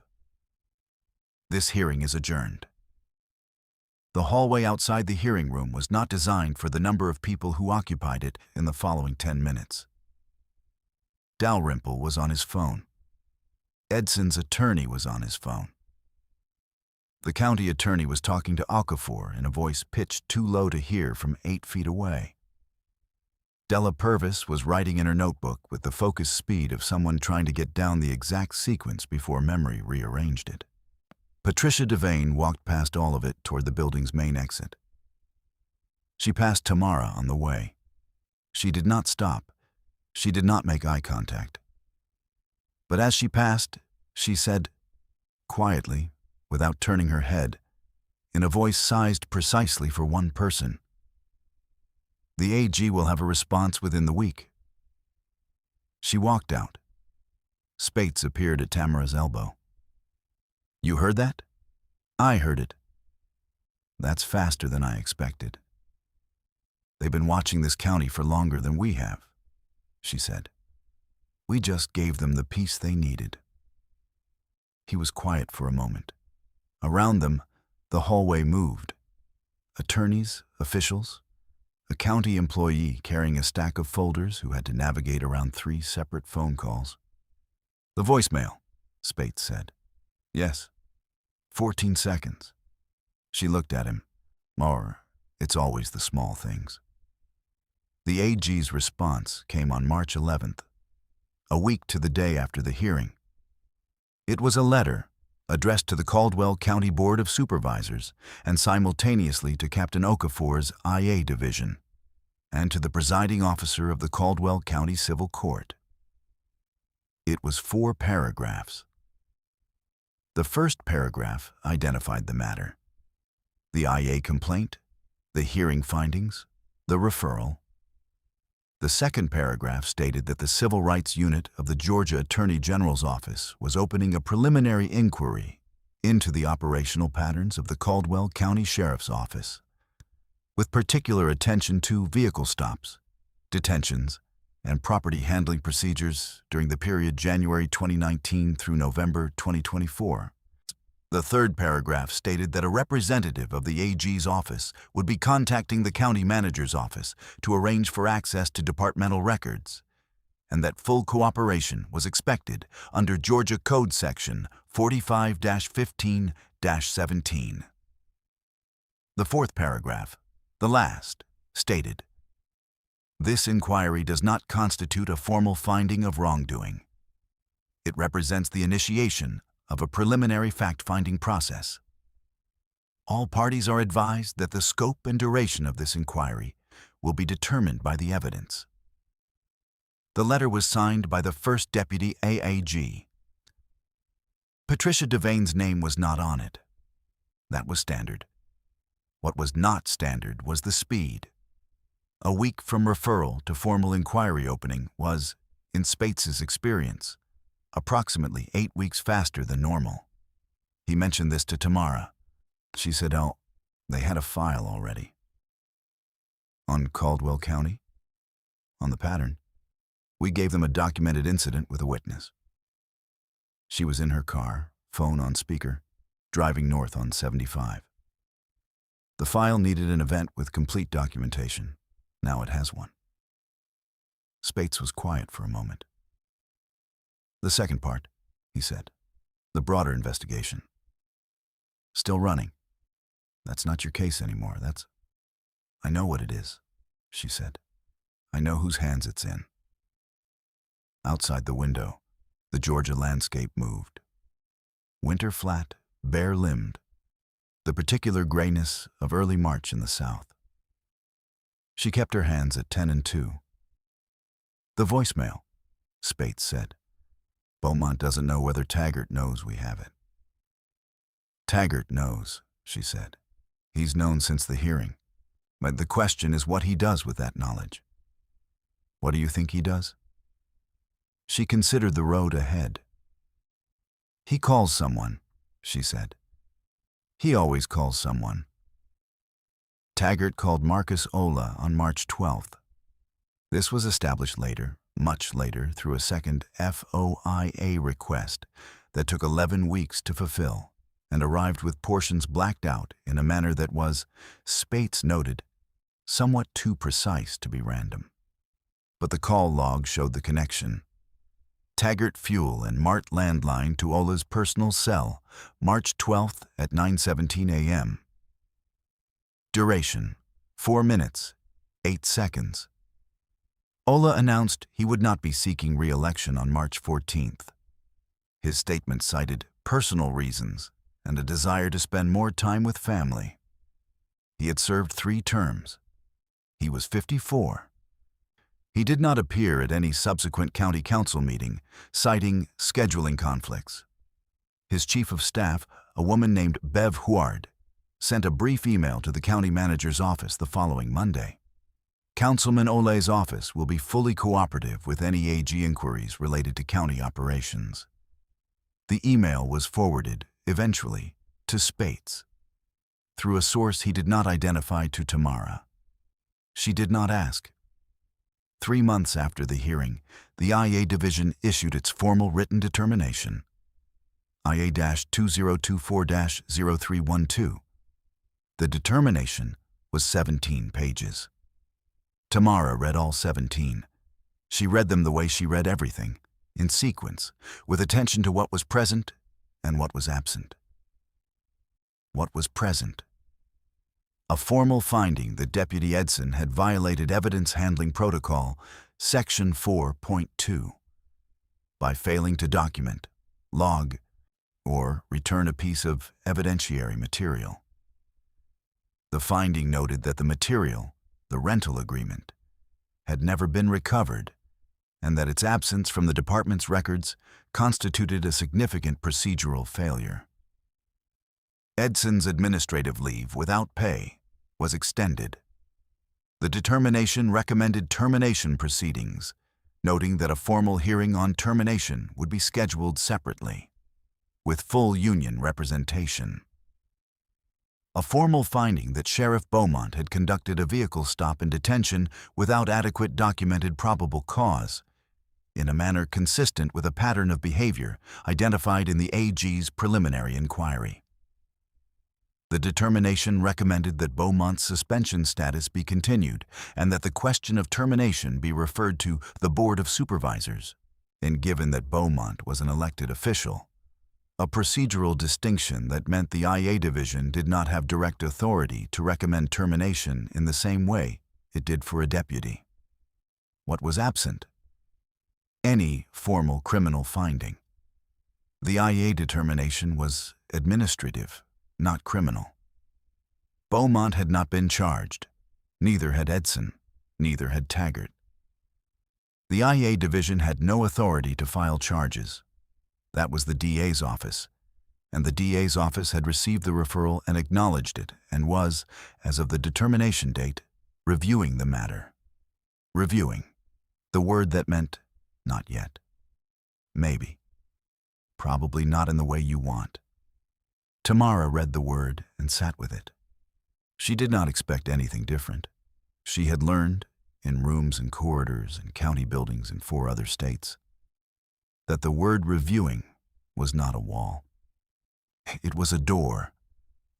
This hearing is adjourned. The hallway outside the hearing room was not designed for the number of people who occupied it in the following 10 minutes. Dalrymple was on his phone. Edson's attorney was on his phone. The county attorney was talking to Okafor in a voice pitched too low to hear from 8 feet away. Della Purvis was writing in her notebook with the focused speed of someone trying to get down the exact sequence before memory rearranged it. Patricia Devane walked past all of it toward the building's main exit. She passed Tamara on the way. She did not stop. She did not make eye contact. But as she passed, she said, quietly, without turning her head, in a voice sized precisely for one person, The AG will have a response within the week. She walked out. Spates appeared at Tamara's elbow. You heard that? I heard it. That's faster than I expected. They've been watching this county for longer than we have, she said. We just gave them the peace they needed. He was quiet for a moment. Around them, the hallway moved. Attorneys, officials, a county employee carrying a stack of folders who had to navigate around 3 separate phone calls. The voicemail, Spates said. Yes. 14 seconds. She looked at him. Or, it's always the small things. The AG's response came on March 11th, a week to the day after the hearing. It was a letter addressed to the Caldwell County Board of Supervisors and simultaneously to Captain Okafor's IA division and to the presiding officer of the Caldwell County Civil Court. It was 4 paragraphs. The first paragraph identified the matter: the IA complaint, the hearing findings, the referral. The second paragraph stated that the Civil Rights Unit of the Georgia Attorney General's Office was opening a preliminary inquiry into the operational patterns of the Caldwell County Sheriff's Office, with particular attention to vehicle stops, detentions, and property handling procedures during the period January 2019 through November 2024. The third paragraph stated that a representative of the AG's office would be contacting the county manager's office to arrange for access to departmental records, and that full cooperation was expected under Georgia Code Section 45-15-17. The fourth paragraph, the last, stated, "This inquiry does not constitute a formal finding of wrongdoing. It represents the initiation of a preliminary fact-finding process. All parties are advised that the scope and duration of this inquiry will be determined by the evidence." The letter was signed by the first deputy AAG. Patricia Devane's name was not on it. That was standard. What was not standard was the speed. A week from referral to formal inquiry opening was, in Spates's experience, approximately 8 weeks faster than normal. He mentioned this to Tamara. She said, "Oh, they had a file already." On Caldwell County? On the pattern. We gave them a documented incident with a witness. She was in her car, phone on speaker, driving north on 75. The file needed an event with complete documentation. Now it has one. Spates was quiet for a moment. "The second part," he said. "The broader investigation. Still running. That's not your case anymore. I know what it is," she said. "I know whose hands it's in." Outside the window, the Georgia landscape moved. Winter flat, bare-limbed, the particular grayness of early March in the south. She kept her hands at 10 and 2. "The voicemail," Spates said. "Beaumont doesn't know whether Taggart knows we have it." "Taggart knows," she said. "He's known since the hearing. But the question is what he does with that knowledge." "What do you think he does?" She considered the road ahead. "He calls someone," she said. "He always calls someone." Taggart called Marcus Ola on March 12th. This was established later, much later, through a second FOIA request that took 11 weeks to fulfill and arrived with portions blacked out in a manner that was, Spates noted, somewhat too precise to be random. But the call log showed the connection. Taggart Fuel and Mart landline to Ola's personal cell, March 12th at 9:17 a.m. Duration, 4 minutes, 8 seconds. Ola announced he would not be seeking re-election on March 14th. His statement cited personal reasons and a desire to spend more time with family. He had served 3 terms. He was 54. He did not appear at any subsequent county council meeting, citing scheduling conflicts. His chief of staff, a woman named Bev Huard, sent a brief email to the county manager's office the following Monday. Councilman Ole's office will be fully cooperative with any AG inquiries related to county operations. The email was forwarded, eventually, to Spates, through a source he did not identify to Tamara. She did not ask. 3 months after the hearing, the IA Division issued its formal written determination, IA-2024-0312. The determination was 17 pages. Tamara read all 17. She read them the way she read everything, in sequence, with attention to what was present and what was absent. What was present? A formal finding that Deputy Edson had violated Evidence Handling Protocol, Section 4.2, by failing to document, log, or return a piece of evidentiary material. The finding noted that the material, the rental agreement, had never been recovered, and that its absence from the department's records constituted a significant procedural failure. Edson's administrative leave without pay was extended. The determination recommended termination proceedings, noting that a formal hearing on termination would be scheduled separately, with full union representation. A formal finding that Sheriff Beaumont had conducted a vehicle stop and detention without adequate documented probable cause, in a manner consistent with a pattern of behavior identified in the AG's preliminary inquiry. The determination recommended that Beaumont's suspension status be continued and that the question of termination be referred to the Board of Supervisors, and given that Beaumont was an elected official, a procedural distinction that meant the IA Division did not have direct authority to recommend termination in the same way it did for a deputy. What was absent? Any formal criminal finding. The IA determination was administrative, not criminal. Beaumont had not been charged. Neither had Edson. Neither had Taggart. The IA Division had no authority to file charges. That was the DA's office, and the DA's office had received the referral and acknowledged it and was, as of the determination date, reviewing the matter. Reviewing. The word that meant not yet. Maybe. Probably not in the way you want. Tamara read the word and sat with it. She did not expect anything different. She had learned, in rooms and corridors and county buildings in 4 other states, that the word reviewing was not a wall. It was a door,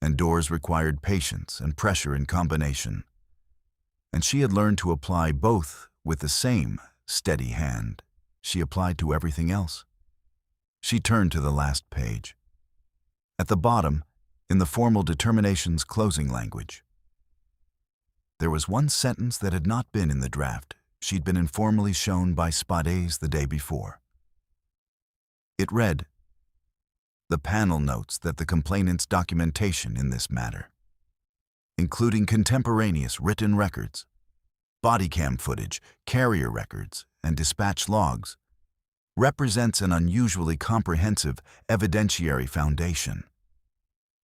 and doors required patience and pressure in combination. And she had learned to apply both with the same steady hand she applied to everything else. She turned to the last page. At the bottom, in the formal determination's closing language, there was one sentence that had not been in the draft she'd been informally shown by Spades the day before. It read, "The panel notes that the complainant's documentation in this matter, including contemporaneous written records, body cam footage, carrier records, and dispatch logs, represents an unusually comprehensive evidentiary foundation,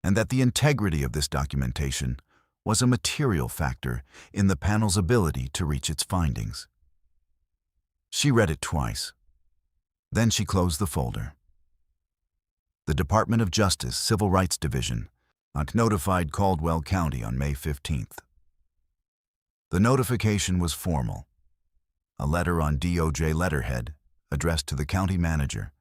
and that the integrity of this documentation was a material factor in the panel's ability to reach its findings." She read it twice. Then she closed the folder. The Department of Justice Civil Rights Division notified Caldwell County on May 15th. The notification was formal. A letter on DOJ letterhead addressed to the county manager,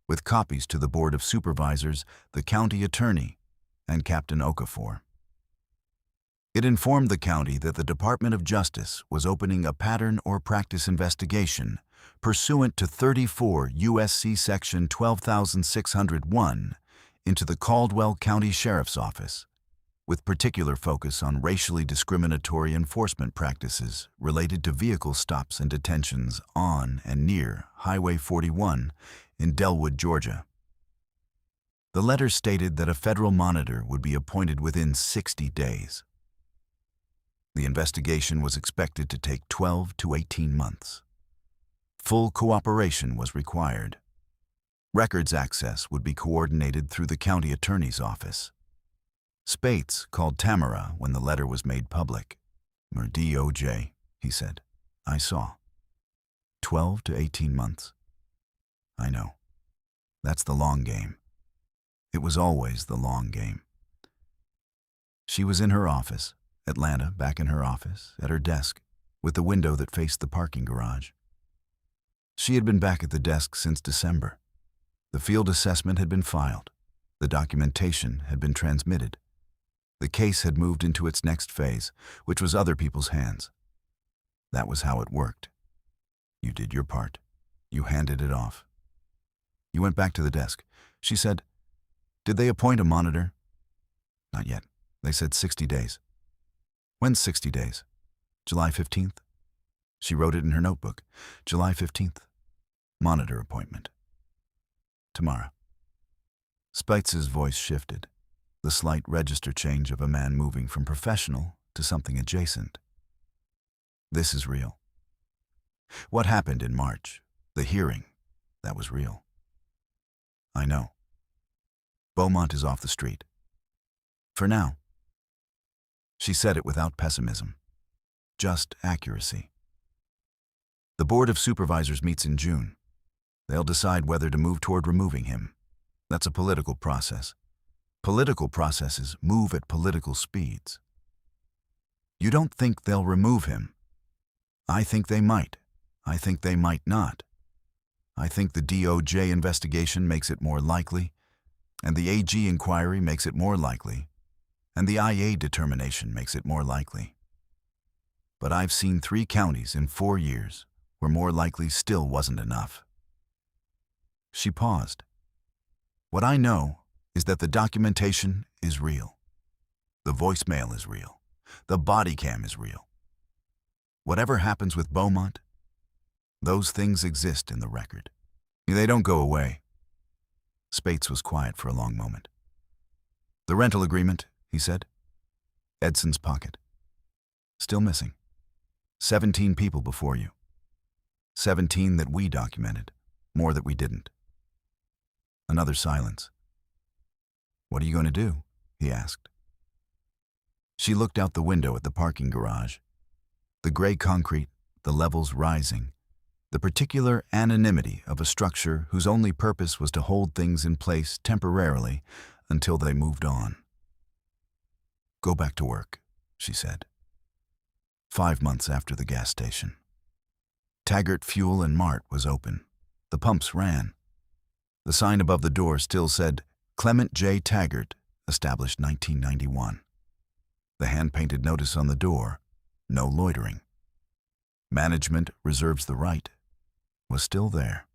with copies to the Board of Supervisors, the county attorney, and Captain Okafor. It informed the county that the Department of Justice was opening a pattern or practice investigation pursuant to 34 U.S.C. Section 12601 into the Caldwell County Sheriff's Office, with particular focus on racially discriminatory enforcement practices related to vehicle stops and detentions on and near Highway 41 in Delwood, Georgia. The letter stated that a federal monitor would be appointed within 60 days. The investigation was expected to take 12 to 18 months. Full cooperation was required. Records access would be coordinated through the county attorney's office. Spates called Tamara when the letter was made public, or DOJ, he said. I saw. 12 to 18 months. I know. That's the long game. It was always the long game. She was in her office, Atlanta back in her office, at her desk, with the window that faced the parking garage. She had been back at the desk since December. The field assessment had been filed. The documentation had been transmitted. The case had moved into its next phase, which was other people's hands. That was how it worked. You did your part. You handed it off. You went back to the desk. She said, "Did they appoint a monitor?" "Not yet. They said 60 days. "When's 60 days? July 15th? She wrote it in her notebook. July 15th. Monitor appointment. Tamara. Speitz's voice shifted, the slight register change of a man moving from professional to something adjacent. This is real. What happened in March, the hearing, that was real. I know. Beaumont is off the street. For now. She said it without pessimism, just accuracy. The Board of Supervisors meets in June. They'll decide whether to move toward removing him. That's a political process. Political processes move at political speeds. You don't think they'll remove him? I think they might. I think they might not. I think the DOJ investigation makes it more likely, and the AG inquiry makes it more likely, and the IA determination makes it more likely. But I've seen 3 counties in 4 years where more likely still wasn't enough. She paused. What I know is that the documentation is real. The voicemail is real. The body cam is real. Whatever happens with Beaumont, those things exist in the record. They don't go away. Speitz was quiet for a long moment. The rental agreement, he said. Edson's pocket. Still missing. 17 people before you. 17 that we documented, more that we didn't. Another silence. What are you going to do? He asked. She looked out the window at the parking garage. The gray concrete, the levels rising, the particular anonymity of a structure whose only purpose was to hold things in place temporarily until they moved on. Go back to work, she said. 5 months after the gas station. Taggart Fuel and Mart was open. The pumps ran. The sign above the door still said, Clement J. Taggart, established 1991. The hand-painted notice on the door, no loitering. Management reserves the right, was still there.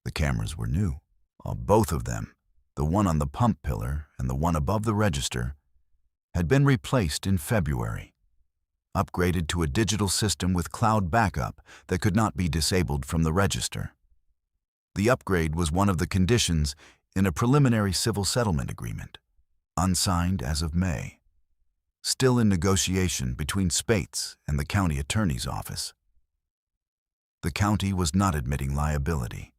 The cameras were new, both of them, the one on the pump pillar and the one above the register, had been replaced in February, upgraded to a digital system with cloud backup that could not be disabled from the register. The upgrade was one of the conditions in a preliminary civil settlement agreement, unsigned as of May, still in negotiation between Speitz and the county attorney's office. The county was not admitting liability.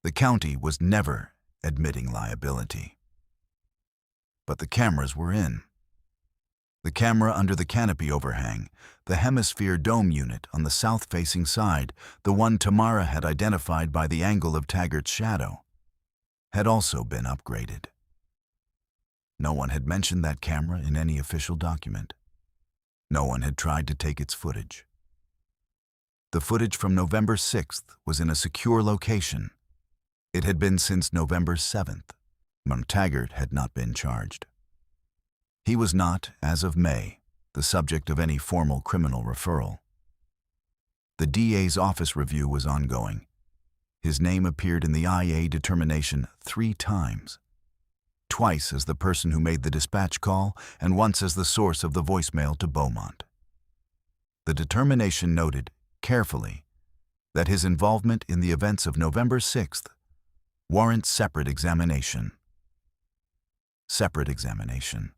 The county was never admitting liability. But the cameras were in. The camera under the canopy overhang, the hemisphere dome unit on the south-facing side, the one Tamara had identified by the angle of Taggart's shadow, had also been upgraded. No one had mentioned that camera in any official document. No one had tried to take its footage. The footage from November 6th was in a secure location. It had been since November 7th, when Taggart had not been charged. He was not, as of May, the subject of any formal criminal referral. The DA's office review was ongoing. His name appeared in the IA determination 3 times. Twice as the person who made the dispatch call and once as the source of the voicemail to Beaumont. The determination noted, carefully, that his involvement in the events of November 6th warrants separate examination. Separate examination.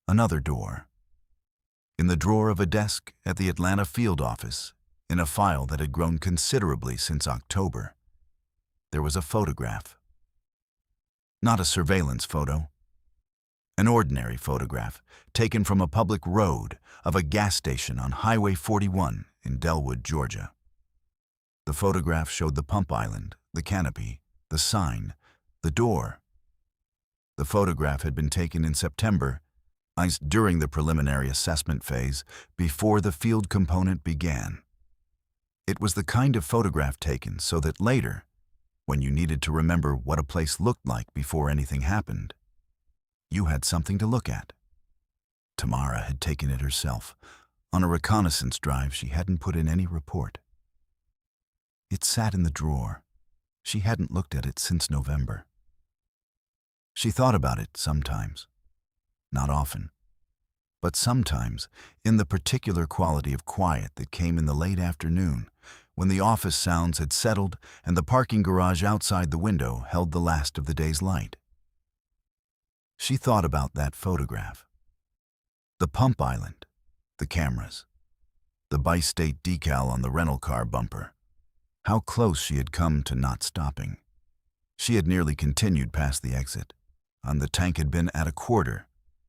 Another door. In the drawer of a desk at the Atlanta field office, in a file that had grown considerably since October, there was a photograph. Not a surveillance photo. An ordinary photograph taken from a public road of a gas station on Highway 41 in Delwood, Georgia. The photograph showed the pump island, the canopy, the sign, the door. The photograph had been taken in September, during the preliminary assessment phase, before the field component began. It was the kind of photograph taken so that later, when you needed to remember what a place looked like before anything happened, you had something to look at. Tamara had taken it herself. On a reconnaissance drive, she hadn't put in any report. It sat in the drawer. She hadn't looked at it since November. She thought about it sometimes, not often, but sometimes in the particular quality of quiet that came in the late afternoon, when the office sounds had settled and the parking garage outside the window held the last of the day's light. She thought about that photograph. The pump island, the cameras, the bi-state decal on the rental car bumper. How close she had come to not stopping. She had nearly continued past the exit, and the tank had been at a quarter,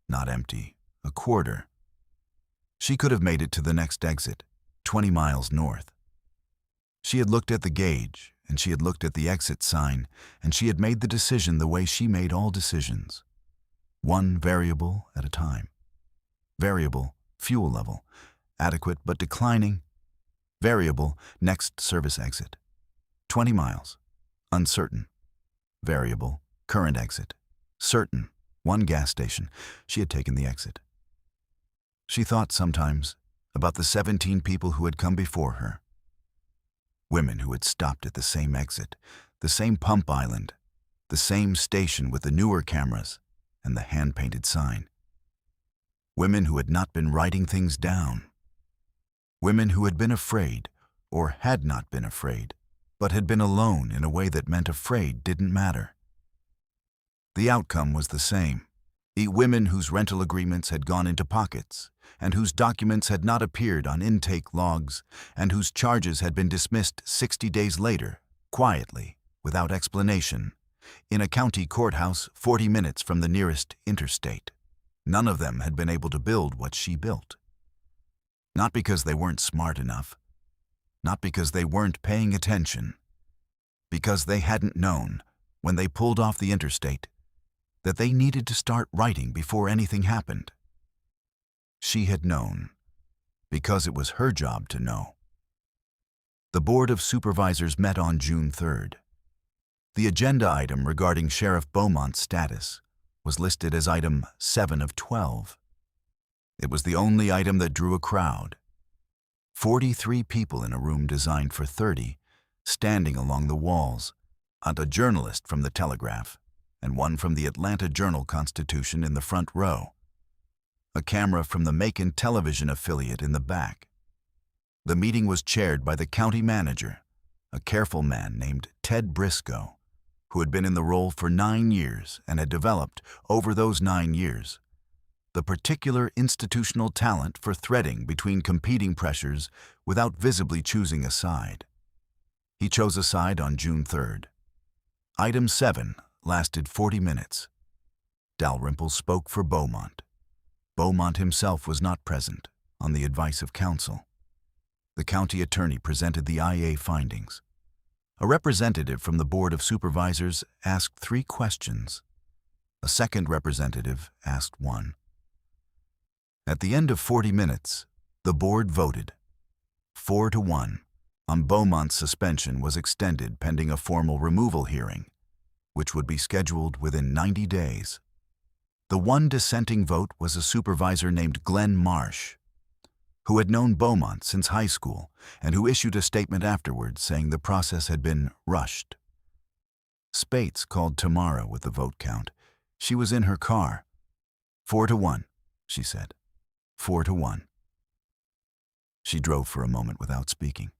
not empty, a quarter. She could have made it to the next exit, 20 miles north. She had looked at the gauge, and she had looked at the exit sign, and she had made the decision the way she made all decisions. One variable at a time. Variable, fuel level, adequate but declining. Variable, next service exit. 20 miles, uncertain. Variable, current exit. Certain, one gas station. She had taken the exit. She thought sometimes about the 17 people who had come before her. Women who had stopped at the same exit, the same pump island, the same station with the newer cameras and the hand-painted sign. Women who had not been writing things down. Women who had been afraid, or had not been afraid, but had been alone in a way that meant afraid didn't matter. The outcome was the same. Women whose rental agreements had gone into pockets, and whose documents had not appeared on intake logs, and whose charges had been dismissed 60 days later, quietly, without explanation, in a county courthouse 40 minutes from the nearest interstate. None of them had been able to build what she built. Not because they weren't smart enough, not because they weren't paying attention, because they hadn't known, when they pulled off the interstate, that they needed to start writing before anything happened. She had known, because it was her job to know. The Board of Supervisors met on June 3rd. The agenda item regarding Sheriff Beaumont's status was listed as item 7 of 12. It was the only item that drew a crowd. 43 people in a room designed for 30, standing along the walls, and a journalist from the Telegraph, and one from the Atlanta Journal-Constitution in the front row. A camera from the Macon television affiliate in the back. The meeting was chaired by the county manager, a careful man named Ted Briscoe, who had been in the role for 9 years and had developed, over those 9 years, the particular institutional talent for threading between competing pressures without visibly choosing a side. He chose a side on June 3rd. Item 7 lasted 40 minutes. Dalrymple spoke for Beaumont. Beaumont himself was not present, on the advice of counsel. The county attorney presented the IA findings. A representative from the Board of Supervisors asked 3 questions. A second representative asked 1. At the end of 40 minutes, the board voted. 4-1 on Beaumont's suspension was extended pending a formal removal hearing, which would be scheduled within 90 days. The one dissenting vote was a supervisor named Glenn Marsh, who had known Beaumont since high school and who issued a statement afterwards saying the process had been rushed. Spates called Tamara with the vote count. She was in her car. 4-1, she said. 4-1. She drove for a moment without speaking.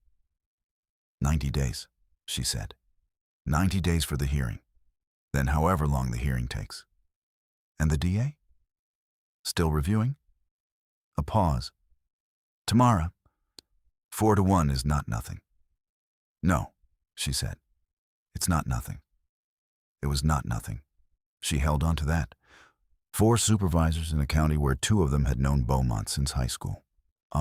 90 days, she said. 90 days for the hearing. Then however long the hearing takes. And the DA? Still reviewing? A pause. Tamara, 4-1 is not nothing. No, she said. It's not nothing. It was not nothing. She held on to that. 4 supervisors in a county where 2 of them had known Beaumont since high school.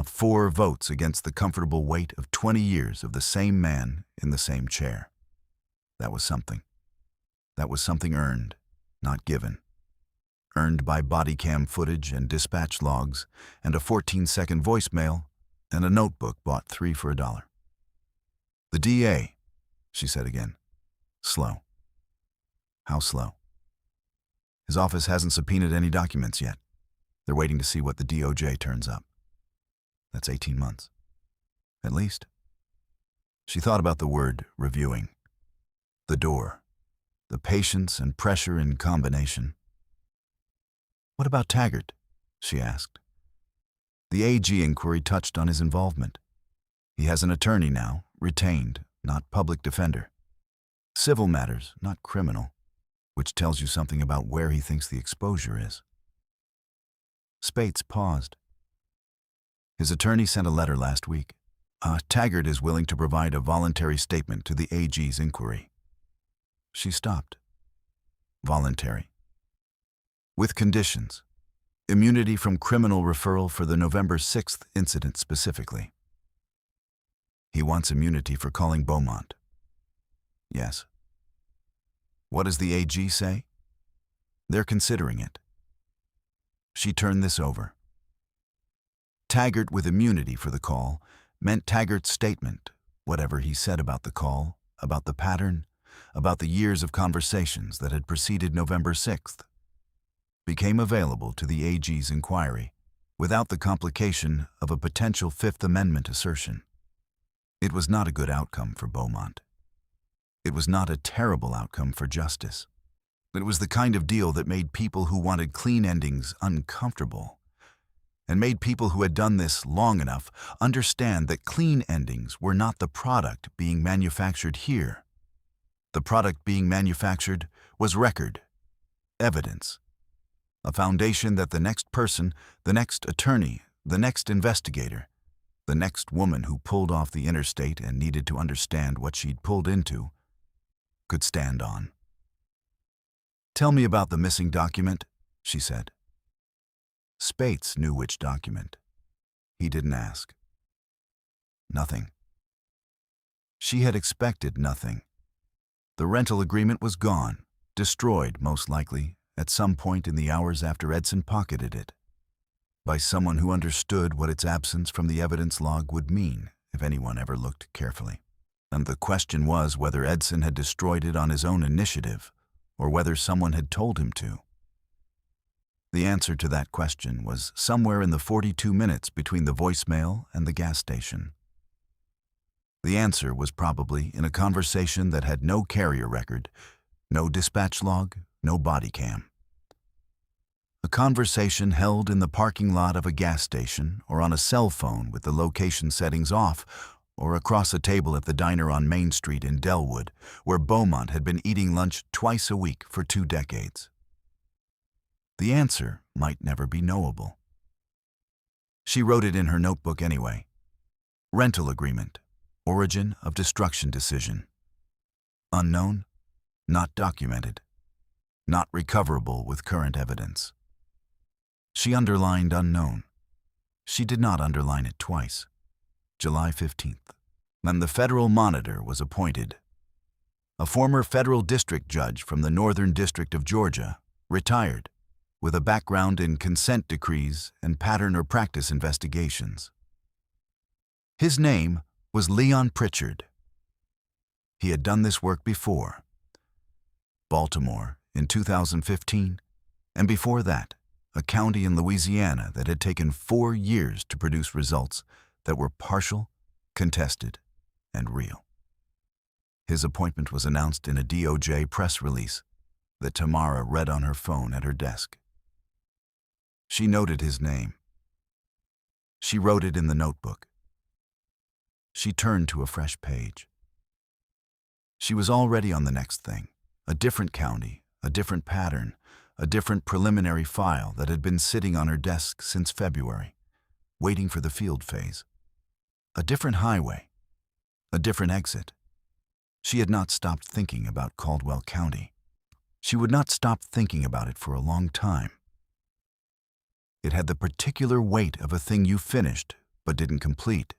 4 votes against the comfortable weight of 20 years of the same man in the same chair. That was something. That was something earned, not given. Earned by body cam footage and dispatch logs and a 14-second voicemail and a notebook bought 3 for $1. The DA, she said again. Slow. How slow? His office hasn't subpoenaed any documents yet. They're waiting to see what the DOJ turns up. That's 18 months. At least. She thought about the word reviewing. The door. The patience and pressure in combination. What about Taggart? She asked. The AG inquiry touched on his involvement. He has an attorney now, retained, not public defender. Civil matters, not criminal, which tells you something about where he thinks the exposure is. Spates paused. His attorney sent a letter last week. Taggart is willing to provide a voluntary statement to the AG's inquiry. She stopped. Voluntary. With conditions. Immunity from criminal referral for the November 6th incident specifically. He wants immunity for calling Beaumont. Yes. What does the AG say? They're considering it. She turned this over. Taggart with immunity for the call meant Taggart's statement, whatever he said about the call, about the pattern, about the years of conversations that had preceded November 6th, became available to the AG's inquiry without the complication of a potential Fifth Amendment assertion. It was not a good outcome for Beaumont. It was not a terrible outcome for justice. It was the kind of deal that made people who wanted clean endings uncomfortable, and made people who had done this long enough understand that clean endings were not the product being manufactured here. The product being manufactured was record, evidence, a foundation that the next person, the next attorney, the next investigator, the next woman who pulled off the interstate and needed to understand what she'd pulled into, could stand on. Tell me about the missing document, she said. Spates knew which document. He didn't ask. Nothing. She had expected nothing. The rental agreement was gone, destroyed most likely, at some point in the hours after Edson pocketed it, by someone who understood what its absence from the evidence log would mean if anyone ever looked carefully. And the question was whether Edson had destroyed it on his own initiative, or whether someone had told him to. The answer to that question was somewhere in the 42 minutes between the voicemail and the gas station. The answer was probably in a conversation that had no carrier record, no dispatch log, no body cam. A conversation held in the parking lot of a gas station or on a cell phone with the location settings off, or across a table at the diner on Main Street in Delwood, where Beaumont had been eating lunch twice a week for 2 decades. The answer might never be knowable. She wrote it in her notebook anyway. Rental agreement. Origin of destruction decision. Unknown. Not documented. Not recoverable with current evidence. She underlined unknown. She did not underline it twice. July 15th. And the federal monitor was appointed. A former federal district judge from the Northern District of Georgia, retired, with a background in consent decrees and pattern or practice investigations. His name was Leon Pritchard. He had done this work before. Baltimore in 2015, and before that, a county in Louisiana that had taken 4 years to produce results that were partial, contested, and real. His appointment was announced in a DOJ press release that Tamara read on her phone at her desk. She noted his name. She wrote it in the notebook. She turned to a fresh page. She was already on the next thing, a different county, a different pattern, a different preliminary file that had been sitting on her desk since February, waiting for the field phase. A different highway, a different exit. She had not stopped thinking about Caldwell County. She would not stop thinking about it for a long time. It had the particular weight of a thing you finished but didn't complete.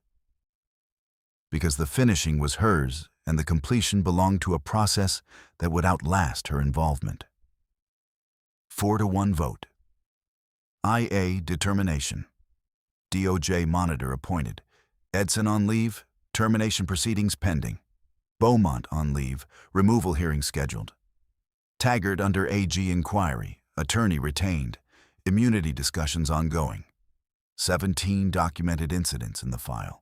Because the finishing was hers and the completion belonged to a process that would outlast her involvement. 4-1 vote. IA determination. DOJ monitor appointed. Edson on leave, termination proceedings pending. Beaumont on leave, removal hearing scheduled. Taggart under AG inquiry, attorney retained, immunity discussions ongoing. 17 documented incidents in the file.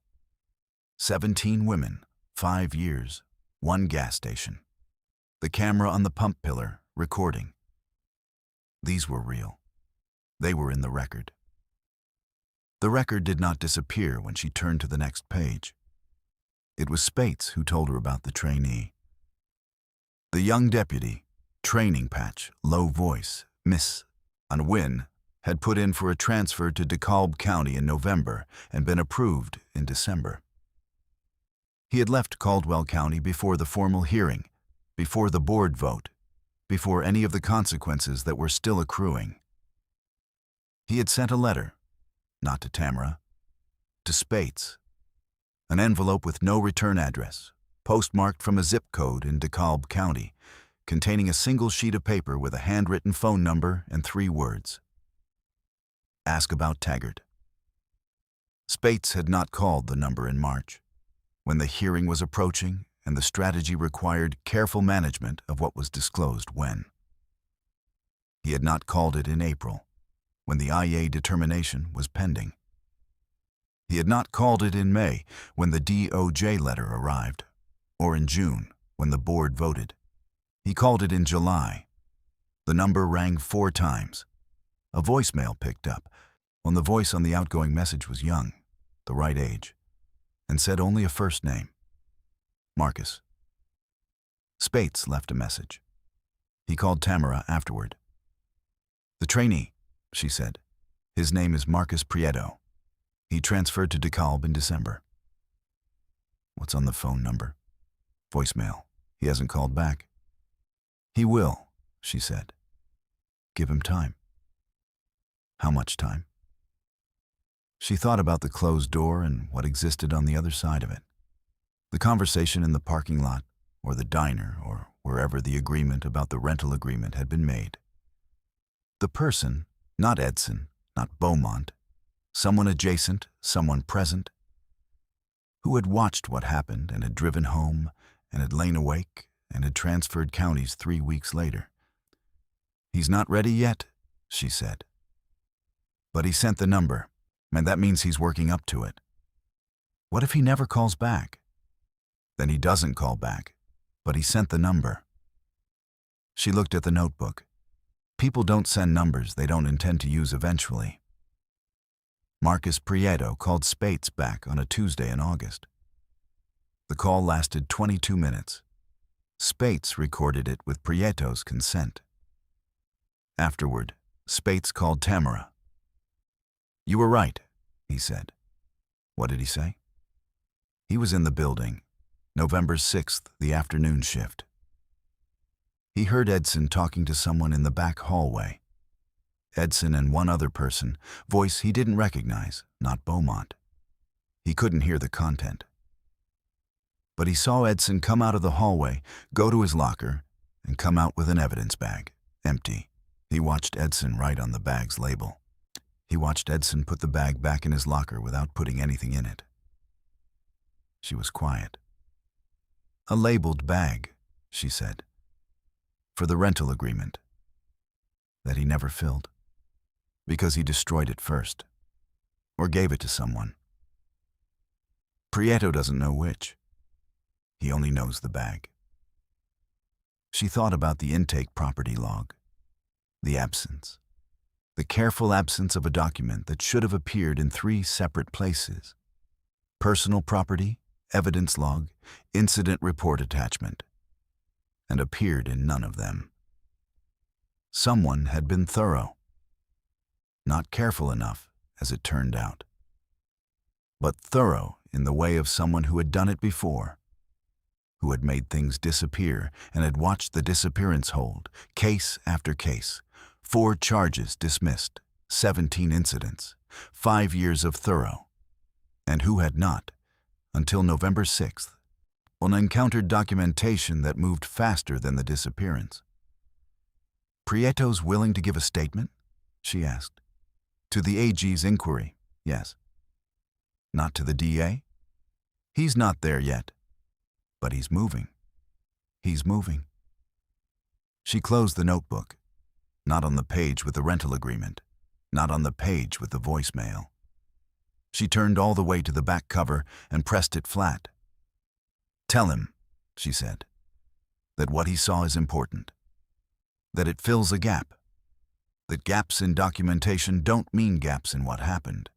17 women, 5 years, 1 gas station. The camera on the pump pillar, recording. These were real. They were in the record. The record did not disappear when she turned to the next page. It was Spates who told her about the trainee. The young deputy, training patch, low voice, Miss Wynn, had put in for a transfer to DeKalb County in November and been approved in December. He had left Caldwell County before the formal hearing, before the board vote, before any of the consequences that were still accruing. He had sent a letter, not to Tamara, to Spates, an envelope with no return address, postmarked from a zip code in DeKalb County, containing a single sheet of paper with a handwritten phone number and 3 words. Ask about Taggart. Spates had not called the number in March, when the hearing was approaching and the strategy required careful management of what was disclosed when. He had not called it in April, when the IA determination was pending. He had not called it in May, when the DOJ letter arrived, or in June, when the board voted. He called it in July. The number rang 4 times. A voicemail picked up, when the voice on the outgoing message was young, the right age, and said only a first name, Marcus. Spates left a message. He called Tamara afterward. The trainee, she said. His name is Marcus Prieto. He transferred to DeKalb in December. What's on the phone number? Voicemail. He hasn't called back. He will, she said. Give him time. How much time? She thought about the closed door and what existed on the other side of it. The conversation in the parking lot, or the diner, or wherever the agreement about the rental agreement had been made. The person, not Edson, not Beaumont, someone adjacent, someone present, who had watched what happened and had driven home and had lain awake and had transferred counties 3 weeks later. He's not ready yet, she said. But he sent the number, and that means he's working up to it. What if he never calls back? Then he doesn't call back, but he sent the number. She looked at the notebook. People don't send numbers they don't intend to use eventually. Marcus Prieto called Spates back on a Tuesday in August. The call lasted 22 minutes. Spates recorded it with Prieto's consent. Afterward, Spates called Tamara. You were right, he said. What did he say? He was in the building, November 6th, the afternoon shift. He heard Edson talking to someone in the back hallway. Edson and one other person, voice he didn't recognize, not Beaumont. He couldn't hear the content. But he saw Edson come out of the hallway, go to his locker, and come out with an evidence bag, empty. He watched Edson write on the bag's label. He watched Edson put the bag back in his locker without putting anything in it. She was quiet. A labeled bag, she said, for the rental agreement that he never filled, because he destroyed it first, or gave it to someone. Prieto doesn't know which. He only knows the bag. She thought about the intake property log, the absence, the careful absence of a document that should have appeared in 3 separate places: personal property, evidence log, incident report attachment, and appeared in none of them. Someone had been thorough. Not careful enough, as it turned out, but thorough in the way of someone who had done it before, who had made things disappear and had watched the disappearance hold, case after case, 4 charges dismissed, 17 incidents, 5 years of thorough. And who had not, until November 6th, when encountered documentation that moved faster than the disappearance? "Prieto's willing to give a statement?" she asked. "To the AG's inquiry, yes." "Not to the DA?" "He's not there yet. But he's moving. He's moving." She closed the notebook. Not on the page with the rental agreement. Not on the page with the voicemail. She turned all the way to the back cover and pressed it flat. "Tell him," she said, "that what he saw is important. That it fills a gap. That gaps in documentation don't mean gaps in what happened.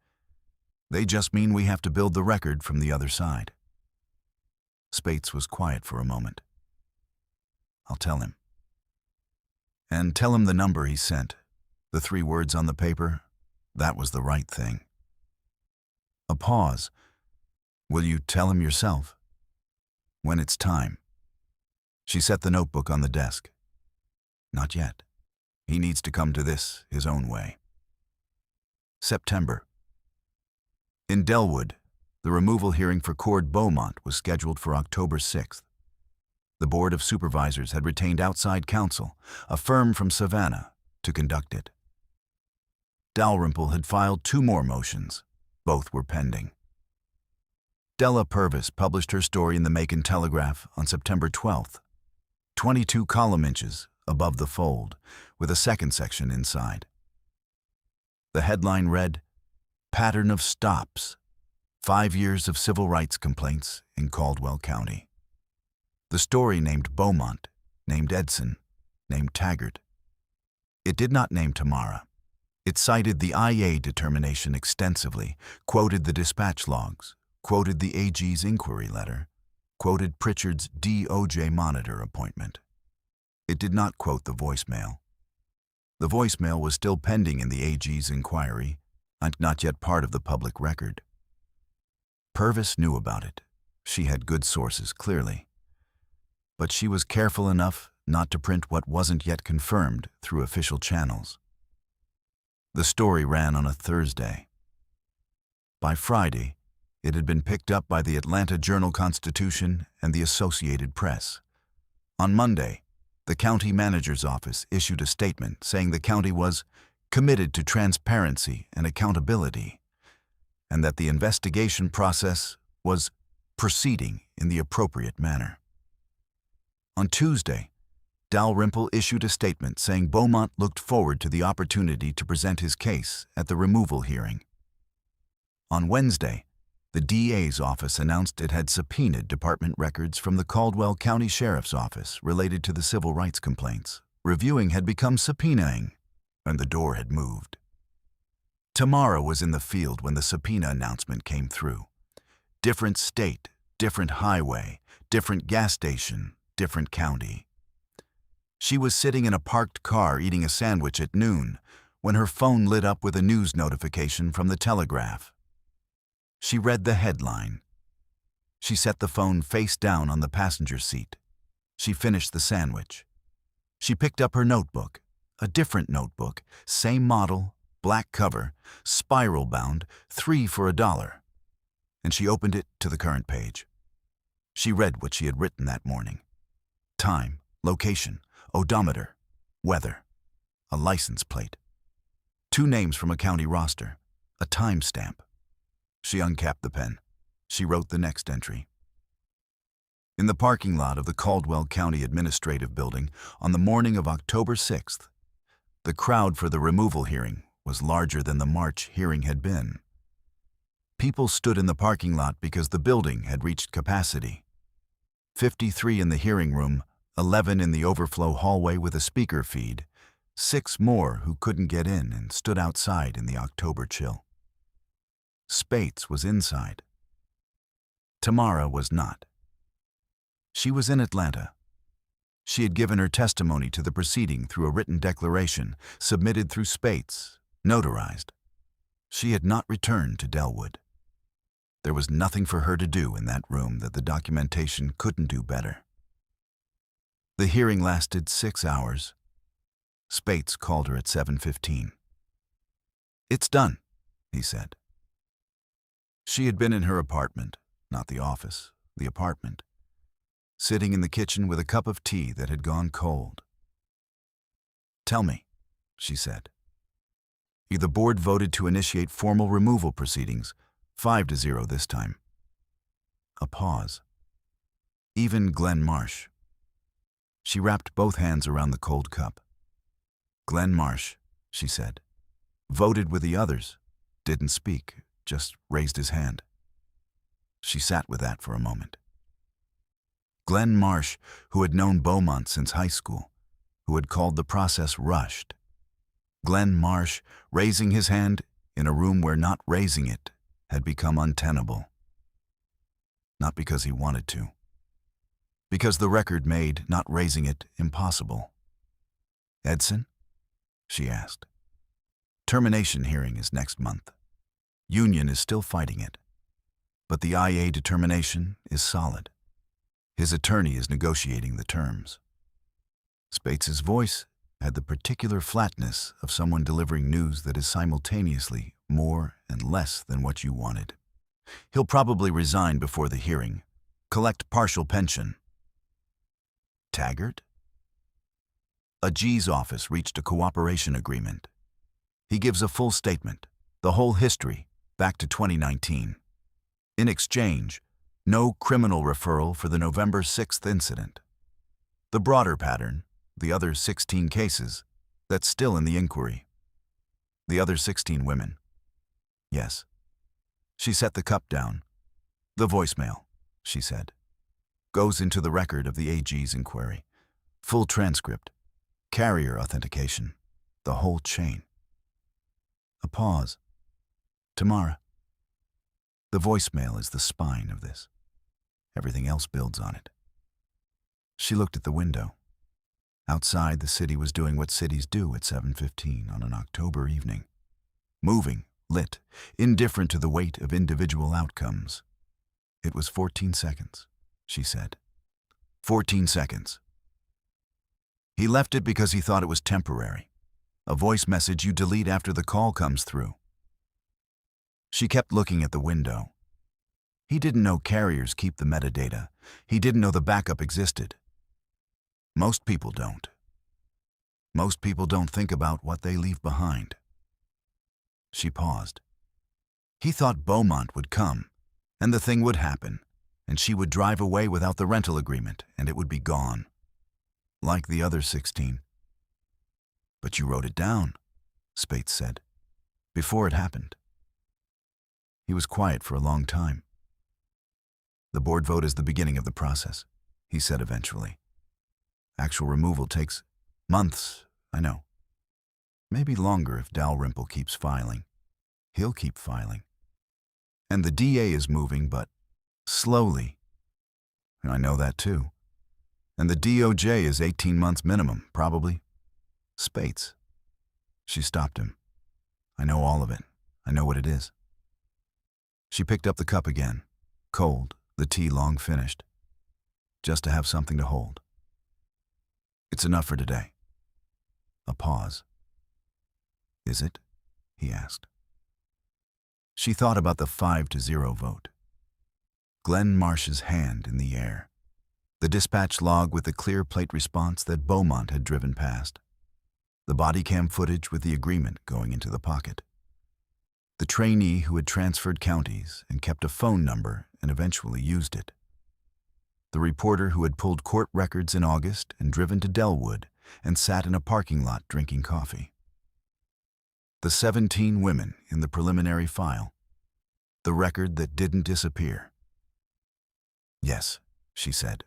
They just mean we have to build the record from the other side." Spates was quiet for a moment. "I'll tell him. And tell him the number he sent, the 3 words on the paper, that was the right thing." A pause. "Will you tell him yourself?" "When it's time." She set the notebook on the desk. "Not yet. He needs to come to this his own way." September. In Delwood, the removal hearing for Cord Beaumont was scheduled for October 6th. The Board of Supervisors had retained outside counsel, a firm from Savannah, to conduct it. Dalrymple had filed 2 more motions. Both were pending. Della Purvis published her story in the Macon Telegraph on September 12th, 22 column inches above the fold, with a second section inside. The headline read, "Pattern of Stops, 5 years of Civil Rights Complaints in Caldwell County." The story named Beaumont, named Edson, named Taggart. It did not name Tamara. It cited the IA determination extensively, quoted the dispatch logs, quoted the AG's inquiry letter, quoted Pritchard's DOJ monitor appointment. It did not quote the voicemail. The voicemail was still pending in the AG's inquiry and not yet part of the public record. Purvis knew about it. She had good sources, clearly. But she was careful enough not to print what wasn't yet confirmed through official channels. The story ran on a Thursday. By Friday, it had been picked up by the Atlanta Journal-Constitution and the Associated Press. On Monday, the county manager's office issued a statement saying the county was committed to transparency and accountability, and that the investigation process was proceeding in the appropriate manner. On Tuesday, Dalrymple issued a statement saying Beaumont looked forward to the opportunity to present his case at the removal hearing. On Wednesday, the DA's office announced it had subpoenaed department records from the Caldwell County Sheriff's Office related to the civil rights complaints. Reviewing had become subpoenaing, and the door had moved. Tamara was in the field when the subpoena announcement came through. Different state, different highway, different gas station, different county. She was sitting in a parked car eating a sandwich at noon when her phone lit up with a news notification from the Telegraph. She read the headline. She set the phone face down on the passenger seat. She finished the sandwich. She picked up her notebook, a different notebook, same model, black cover, spiral bound, 3 for $1. And she opened it to the current page. She read what she had written that morning. Time, location, odometer, weather, a license plate. 2 names from a county roster, a timestamp. She uncapped the pen. She wrote the next entry. In the parking lot of the Caldwell County Administrative Building on the morning of October 6th, the crowd for the removal hearing was larger than the March hearing had been. People stood in the parking lot because the building had reached capacity. 53 in the hearing room, 11 in the overflow hallway with a speaker feed, 6 more who couldn't get in and stood outside in the October chill. Spates was inside. Tamara was not. She was in Atlanta. She had given her testimony to the proceeding through a written declaration submitted through Spates, notarized. She had not returned to Delwood. There was nothing for her to do in that room that the documentation couldn't do better. The hearing lasted 6 hours. Spates called her at 7:15. "It's done," he said. She had been in her apartment, not the office, the apartment, sitting in the kitchen with a cup of tea that had gone cold. "Tell me," she said. The board voted to initiate formal removal proceedings, 5-0 this time. A pause. Even Glenn Marsh. She wrapped both hands around the cold cup. "Glenn Marsh," she said, "voted with the others, didn't speak, just raised his hand." She sat with that for a moment. Glenn Marsh, who had known Beaumont since high school, who had called the process rushed. Glenn Marsh raising his hand in a room where not raising it had become untenable. Not because he wanted to. Because the record made not raising it impossible. "Edson?" she asked. "Termination hearing is next month. Union is still fighting it. But the IA determination is solid. His attorney is negotiating the terms." Spates's voice had the particular flatness of someone delivering news that is simultaneously more and less than what you wanted. "He'll probably resign before the hearing, collect partial pension." Taggart? A G's office reached a cooperation agreement. He gives a full statement, the whole history, back to 2019. In exchange, no criminal referral for the November 6th incident. The broader pattern, the other 16 cases, that's still in the inquiry. The other 16 women. Yes. She set the cup down. "The voicemail," she said, "goes into the record of the AG's inquiry. Full transcript, carrier authentication, the whole chain." A pause. "Tamara. The voicemail is the spine of this. Everything else builds on it." She looked at the window. Outside, the city was doing what cities do at 7:15 on an October evening. Moving, lit, indifferent to the weight of individual outcomes. "It was 14 seconds, she said. 14 seconds. He left it because he thought it was temporary. A voice message you delete after the call comes through." She kept looking at the window. He didn't know carriers keep the metadata. He didn't know the backup existed. Most people don't. Most people don't think about what they leave behind. She paused. He thought Beaumont would come, and the thing would happen, and she would drive away without the rental agreement, and it would be gone. Like the other 16. "But you wrote it down," Spates said, "before it happened." He was quiet for a long time. "The board vote is the beginning of the process," he said eventually. "Actual removal takes months, I know. Maybe longer if Dalrymple keeps filing. He'll keep filing. And the DA is moving, but slowly. I know that too. And the DOJ is 18 months minimum, probably." "Spates." She stopped him. "I know all of it. I know what it is." She picked up the cup again, cold, the tea long finished. "Just to have something to hold. It's enough for today." A pause. "Is it?" he asked. She thought about the 5-0 vote. Glenn Marsh's hand in the air. The dispatch log with the clear plate response that Beaumont had driven past. The body cam footage with the agreement going into the pocket. The trainee who had transferred counties and kept a phone number and eventually used it. The reporter who had pulled court records in August and driven to Delwood and sat in a parking lot drinking coffee. The 17 women in the preliminary file. The record that didn't disappear. "Yes," she said.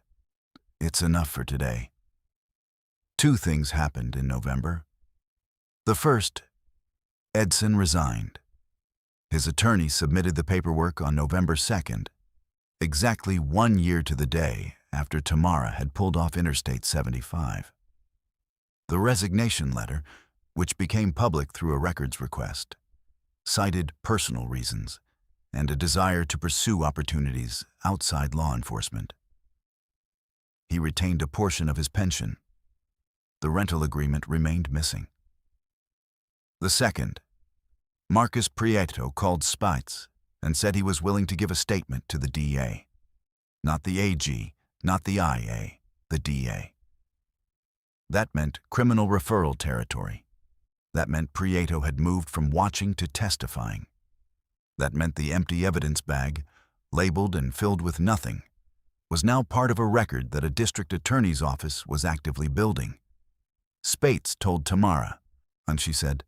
"It's enough for today." 2 things happened in November. The first, Edson resigned. His attorney submitted the paperwork on November 2nd, exactly 1 year to the day after Tamara had pulled off Interstate 75. The resignation letter, which became public through a records request, cited personal reasons and a desire to pursue opportunities outside law enforcement. He retained a portion of his pension. The rental agreement remained missing. The second, Marcus Prieto called Spitz and said he was willing to give a statement to the DA. Not the AG, not the IA, the DA. That meant criminal referral territory. That meant Prieto had moved from watching to testifying. That meant the empty evidence bag, labeled and filled with nothing, was now part of a record that a district attorney's office was actively building. Spitz told Tamara, and she said,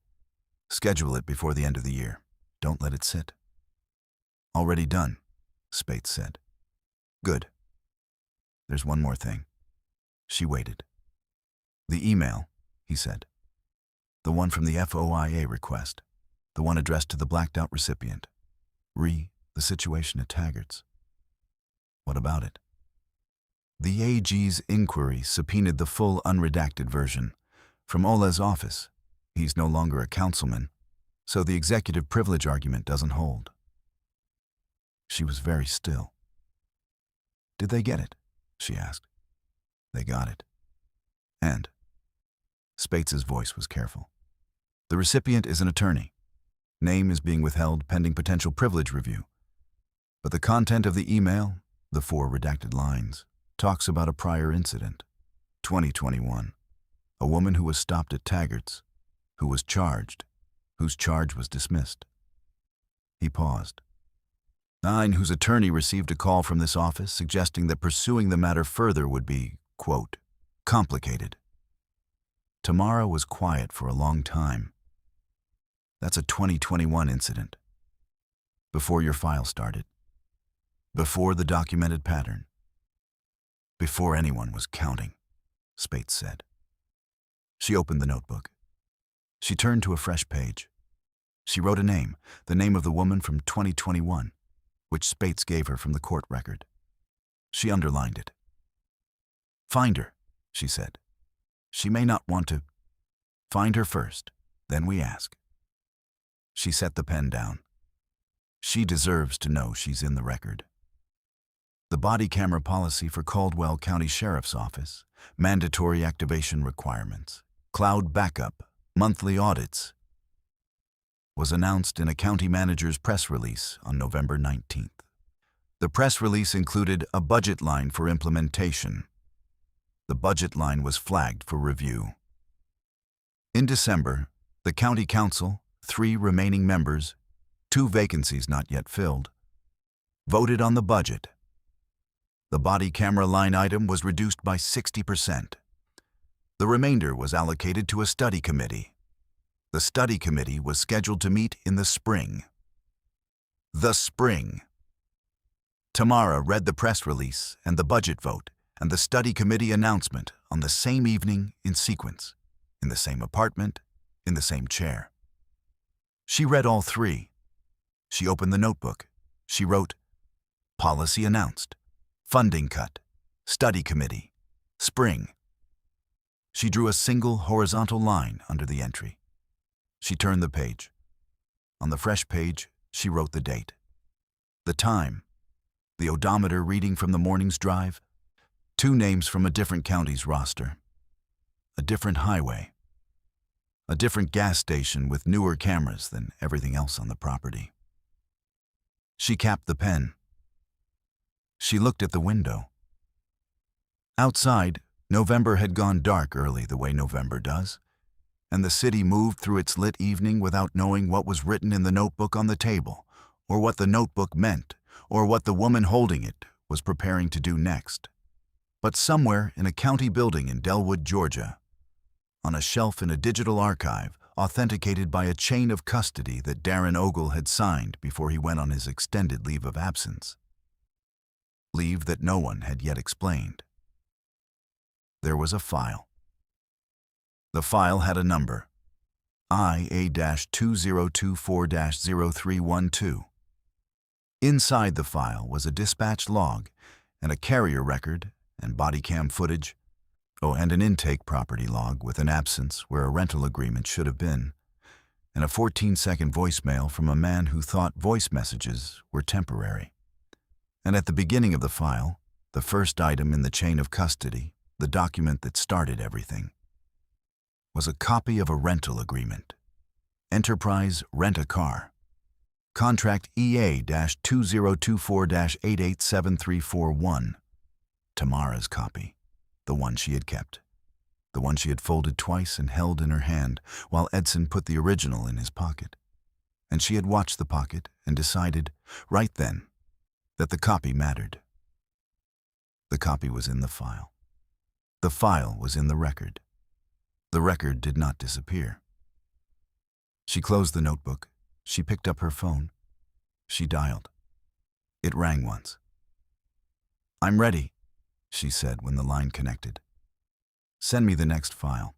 "Schedule it before the end of the year. Don't let it sit." "Already done," Spitz said. "Good. There's one more thing." She waited. "The email," he said. "The one from the FOIA request. The one addressed to the blacked-out recipient. The situation at Taggart's. What about it?" The AG's inquiry subpoenaed the full unredacted version from Ola's office. He's no longer a councilman, so the executive privilege argument doesn't hold. She was very still. "Did they get it?" she asked. "They got it. And?" Spitz's voice was careful. "The recipient is an attorney. Name is being withheld pending potential privilege review. But the content of the email, the 4 redacted lines, talks about a prior incident. 2021. A woman who was stopped at Taggart's, who was charged, whose charge was dismissed." He paused. 9, whose attorney received a call from this office suggesting that pursuing the matter further would be, quote, complicated. Tamara was quiet for a long time. "That's a 2021 incident. Before your file started. Before the documented pattern. Before anyone was counting," Spitz said. She opened the notebook. She turned to a fresh page. She wrote a name, the name of the woman from 2021, which Spitz gave her from the court record. She underlined it. "Find her," she said. "She may not want to. Find her first, then we ask." She set the pen down. She deserves to know she's in the record. The body camera policy for Caldwell County Sheriff's Office, mandatory activation requirements, cloud backup, monthly audits, was announced in a county manager's press release on November 19th. The press release included a budget line for implementation. The budget line was flagged for review. In December, the county council, 3 remaining members, 2 vacancies not yet filled, voted on the budget. The body camera line item was reduced by 60%. The remainder was allocated to a study committee. The study committee was scheduled to meet in the spring. The spring. Tamara read the press release and the budget vote and the study committee announcement on the same evening in sequence, in the same apartment, in the same chair. She read all 3. She opened the notebook. She wrote, "Policy announced. Funding cut. Study committee. Spring." She drew a single horizontal line under the entry. She turned the page. On the fresh page, she wrote the date. The time. The odometer reading from the morning's drive. 2 names from a different county's roster. A different highway. A different gas station with newer cameras than everything else on the property. She capped the pen. She looked at the window. Outside, November had gone dark early the way November does, and the city moved through its lit evening without knowing what was written in the notebook on the table, or what the notebook meant, or what the woman holding it was preparing to do next. But somewhere in a county building in Delwood, Georgia, on a shelf in a digital archive authenticated by a chain of custody that Darren Ogle had signed before he went on his extended leave of absence. Leave that no one had yet explained. There was a file. The file had a number, IA-2024-0312. Inside the file was a dispatch log and a carrier record and body cam footage, and an intake property log with an absence where a rental agreement should have been, and a 14-second voicemail from a man who thought voice messages were temporary. And at the beginning of the file, the first item in the chain of custody, the document that started everything, was a copy of a rental agreement, Enterprise Rent-A-Car. Contract EA-2024-887341. Tamara's copy. The one she had kept. The one she had folded twice and held in her hand, while Edson put the original in his pocket. And she had watched the pocket and decided, right then, that the copy mattered. The copy was in the file. The file was in the record. The record did not disappear. She closed the notebook. She picked up her phone. She dialed. It rang once. "I'm ready," she said when the line connected. "Send me the next file."